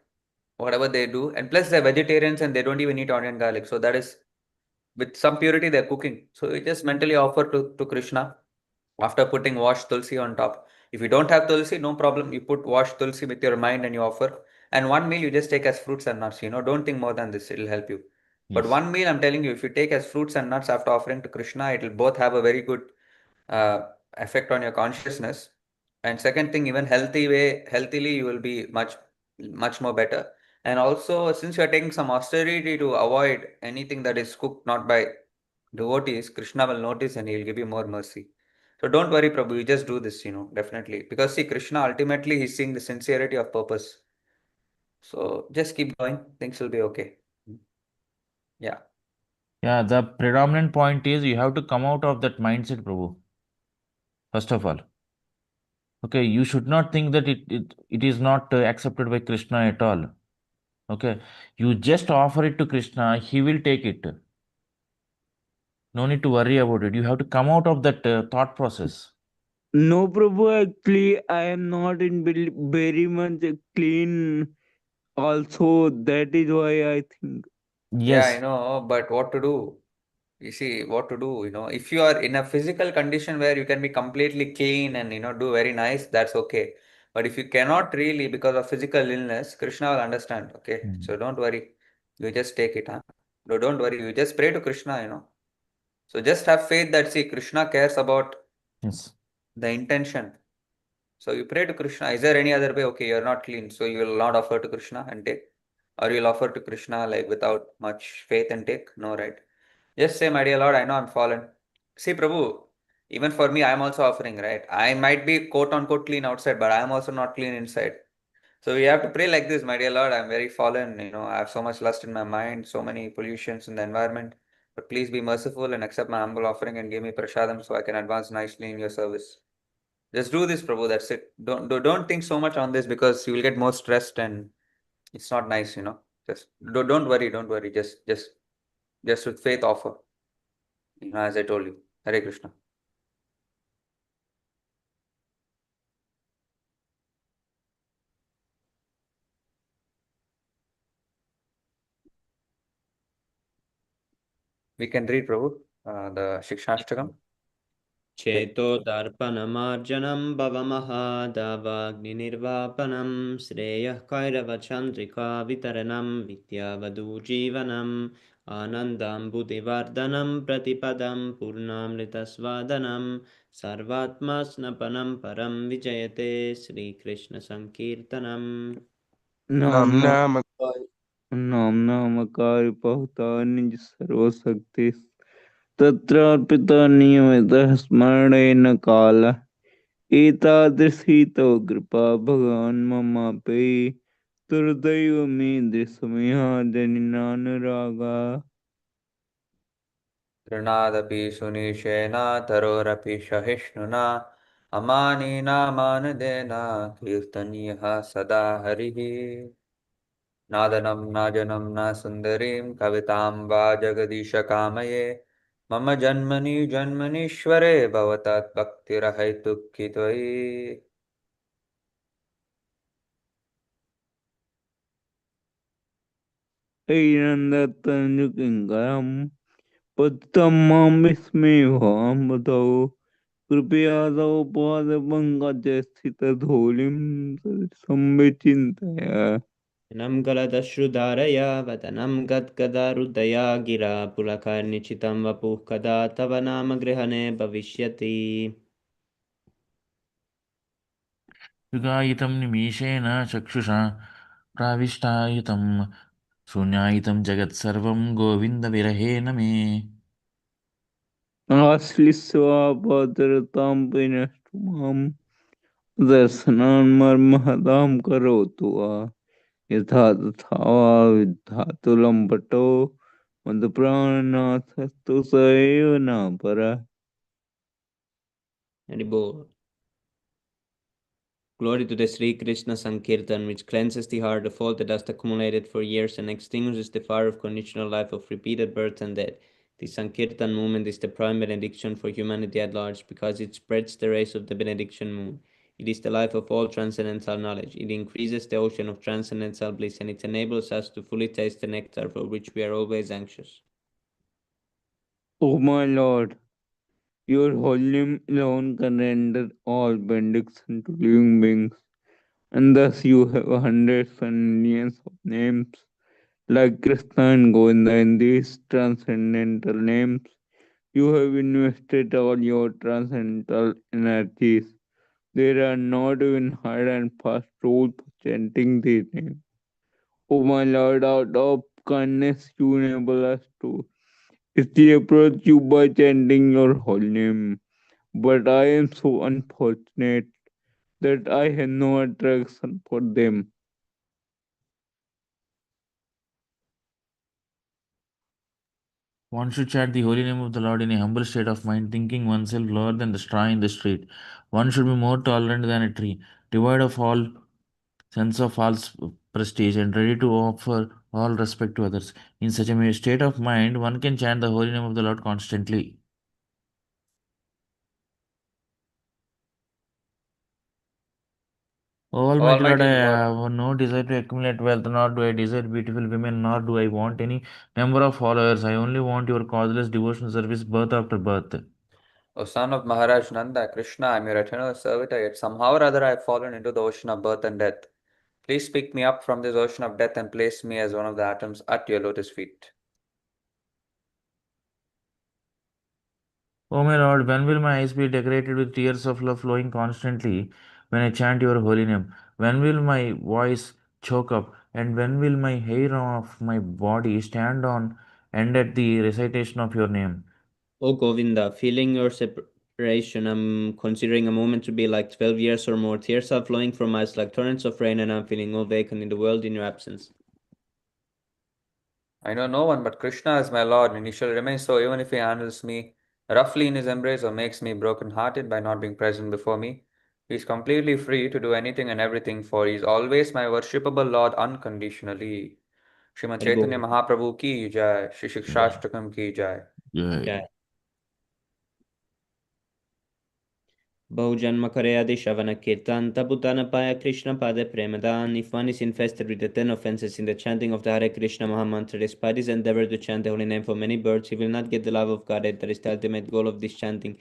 whatever they do, and plus they're vegetarians and they don't even eat onion garlic. So that is with some purity they're cooking. So you just mentally offer to Krishna after putting washed tulsi on top. If you don't have tulsi, no problem. You put washed tulsi with your mind and you offer. And one meal you just take as fruits and nuts. Don't think more than this. It'll help you. But Yes. one meal, I'm telling you, if you take as fruits and nuts after offering to Krishna, it'll both have a very good effect on your consciousness. And second thing, even healthily, you will be much more better. And also, since you are taking some austerity to avoid anything that is cooked not by devotees, Krishna will notice and he'll give you more mercy. So don't worry, Prabhu, you just do this, definitely. Because see, Krishna ultimately he's seeing the sincerity of purpose. So just keep going, things will be okay. Yeah. Yeah, the predominant point is you have to come out of that mindset, Prabhu. First of all. Okay, you should not think that it is not accepted by Krishna at all. Okay, you just offer it to Krishna, he will take it. No need to worry about it. You have to come out of that thought process. No, Prabhu, actually, I am not in very much clean. Also, that is why I think. Yeah, I Yes. know, but what to do? You see, what to do, if you are in a physical condition where you can be completely clean and, do very nice, that's okay. But if you cannot really because of physical illness, Krishna will understand, okay? So don't worry. You just take it, huh? No, don't worry. You just pray to Krishna. So just have faith that, see, Krishna cares about Yes. the intention. So you pray to Krishna. Is there any other way? Okay, you're not clean, so you will not offer to Krishna and take. Or you'll offer to Krishna like without much faith and take? No, right? Just say, my dear Lord, I know I'm fallen. See, Prabhu, even for me, I'm also offering, right? I might be quote unquote clean outside, but I'm also not clean inside. So we have to pray like this, my dear Lord, I'm very fallen. I have so much lust in my mind, so many pollutions in the environment. But please be merciful and accept my humble offering and give me prasadam so I can advance nicely in your service. Just do this, Prabhu. That's it. Don't think so much on this because you will get more stressed and it's not nice. Just don't worry, don't worry. Just with faith offer. As I told you. Hare Krishna. We can read, Prabhu, the Shikshashtakam. चेतोदर्पणमार्जनं भवमहादावाग्निर्वापनं श्रेयः कैरवचन्द्रिका वितरणं विद्यावधूजीवनम् आनन्दाम्बुधिवर्धनं प्रतिपदं पूर्णामृतस्वादनं सर्वात्मस्नपनं परं विजयते श्रीकृष्णसङ्कीर्तनम् नामकार बहुता निज सर्वशक्ति तत्रार्पिता नियमितः स्मरणेन कालः एतादृशी तव कृपा भगवान् ममापि दुर्दैव मे दृशमिह जनिनानुरागा तृणादपि सुनिशेन तरोरपि सहिष्णुना अमानिनामानदेन कीर्तनीयः सदा हरिः नादनं न जनं न सुन्दरीं कवितां वा जगदीश कामये मम जन्मनि जन्मनीश्वरे भवतात् भक्तिरहैतुकी त्वयि। ऐनन्दतनुकिङ्करं पतितं मां विस्मयो कृपया तव पादपङ्कजे स्थितधूलिं संविचिन्तय। नं गलदश्रुधारया वदनं गद्गदारुदया गिरा पुलकनिचितं वपुः कदा तव नाम गृहणे भविष्यति। युगायितं निमीषेण चक्षुषा प्राविष्टायितं शून्यायितं जगत्सर्वं गोविन्दविरहेण मे। आश्लिष्यभद्रतां विनष्टु मां दर्शनान्मर्महतां करोतु वा यथा तथा वा विद्धातु लम्पटो मदप्राणनाथस्तु स एव न परः। Haribol. Glory to the Sri Krishna Sankirtan, which cleanses the heart of all the dust accumulated for years and extinguishes the fire of conditional life of repeated birth and death. The Sankirtan movement is the prime benediction for humanity at large because it spreads the rays of the benediction moon. It is the life of all transcendental knowledge. It increases the ocean of transcendental bliss and it enables us to fully taste the nectar for which we are always anxious. O my Lord, your holy name alone can render all benediction to living beings, and thus you have hundreds and millions of names like Krishna and Govinda. In these transcendental names, you have invested all your transcendental energies. There are not even hard and fast rules for chanting these names. O my Lord, out of kindness you enable us to still approach you by chanting your holy name. But I am so unfortunate that I have no attraction for them. One should chant the holy name of the Lord in a humble state of mind, thinking oneself lower than the straw in the street. One should be more tolerant than a tree, devoid of all sense of false prestige, and ready to offer all respect to others. In such a state of mind, one can chant the holy name of the Lord constantly. Almighty Lord, Almighty I Lord, have no desire to accumulate wealth, nor do I desire beautiful women, nor do I want any number of followers. I only want your causeless devotional service birth after birth. O son of Maharaj Nanda, Krishna, I am your eternal servitor, yet somehow or other I have fallen into the ocean of birth and death. Please pick me up from this ocean of death and place me as one of the atoms at your lotus feet. O my Lord, when will my eyes be decorated with tears of love flowing constantly when I chant your holy name? When will my voice choke up? And when will my hair of my body stand on end at the recitation of your name? O Govinda, feeling your separation, I'm considering a moment to be like 12 years or more. Tears are flowing from eyes like torrents of rain, and I'm feeling all vacant in the world in your absence. I know no one but Krishna is my Lord, and he shall remain so even if he handles me roughly in his embrace or makes me broken-hearted by not being present before me. He is completely free to do anything and everything, for he is always my worshipable Lord unconditionally. Srimad Chaitanya Haribol. Mahaprabhu ki jai, Shri Shikshashtakam ki jai. Jai. Bhujan Makarayadi Shavana Kirtan Tabutana Paya Krishna Pada Premadan. If one is infested with the 10 offenses in the chanting of the Hare Krishna Mahamantra, despite his endeavor to chant the holy name for many births, he will not get the love of God. That is the ultimate goal of this chanting.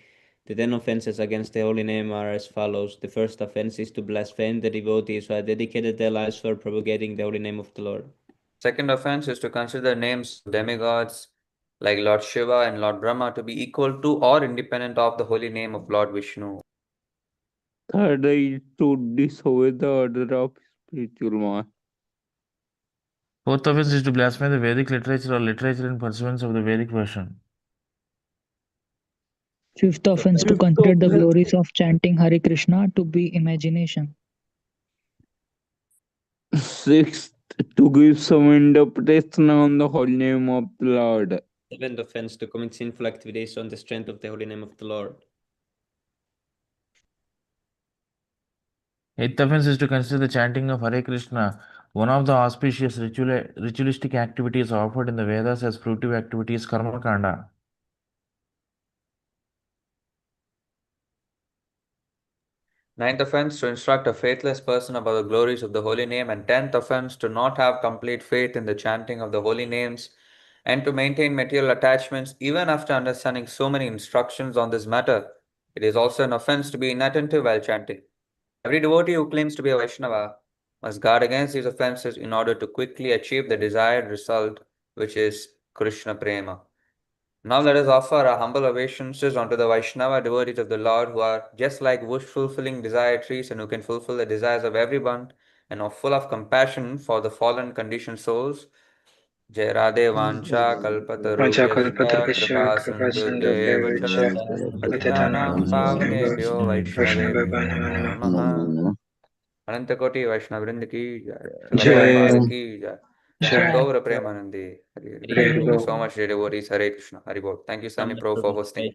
The 10 offenses against the holy name are as follows. The first offense is to blaspheme the devotees who have dedicated their lives for propagating the holy name of the Lord. Second offense is to consider names of demigods like Lord Shiva and Lord Brahma to be equal to or independent of the holy name of Lord Vishnu. Third is to disobey the order of spiritual master. Fourth offense is to blaspheme the Vedic literature or literature in pursuance of the Vedic version. Fifth offense to consider the glories of chanting Hare Krishna to be imagination. Sixth, to give some interpretation on the holy name of the Lord. Seventh offense to commit sinful activities on the strength of the holy name of the Lord. Eighth offense is to consider the chanting of Hare Krishna, one of the auspicious ritualistic activities offered in the Vedas as fruitive activities, Karma Kanda. Ninth offense, to instruct a faithless person about the glories of the holy name. And 10th offense, to not have complete faith in the chanting of the holy names and to maintain material attachments even after understanding so many instructions on this matter. It is also an offense to be inattentive while chanting. Every devotee who claims to be a Vaishnava must guard against these offenses in order to quickly achieve the desired result, which is Krishna Prema. Now let us offer our humble obeisances unto the Vaishnava devotees of the Lord, who are just like wish-fulfilling desire trees and who can fulfill the desires of everyone and are full of compassion for the fallen conditioned souls. Jai Radhe Vancha Kalpatarubhyascha Kripa Sindhubhyeva Cha Patitanam Pavanebhyo Vaishnavebhyo Namo Namaha. Anantakoti Vaishnavrind ki jai. Prabhupada ki jai. Jai. Gaura Premanandi. Thank you so much, dear devotees. Hare Krishna. Hari Bol. Thank you, Sunny Pro, for hosting.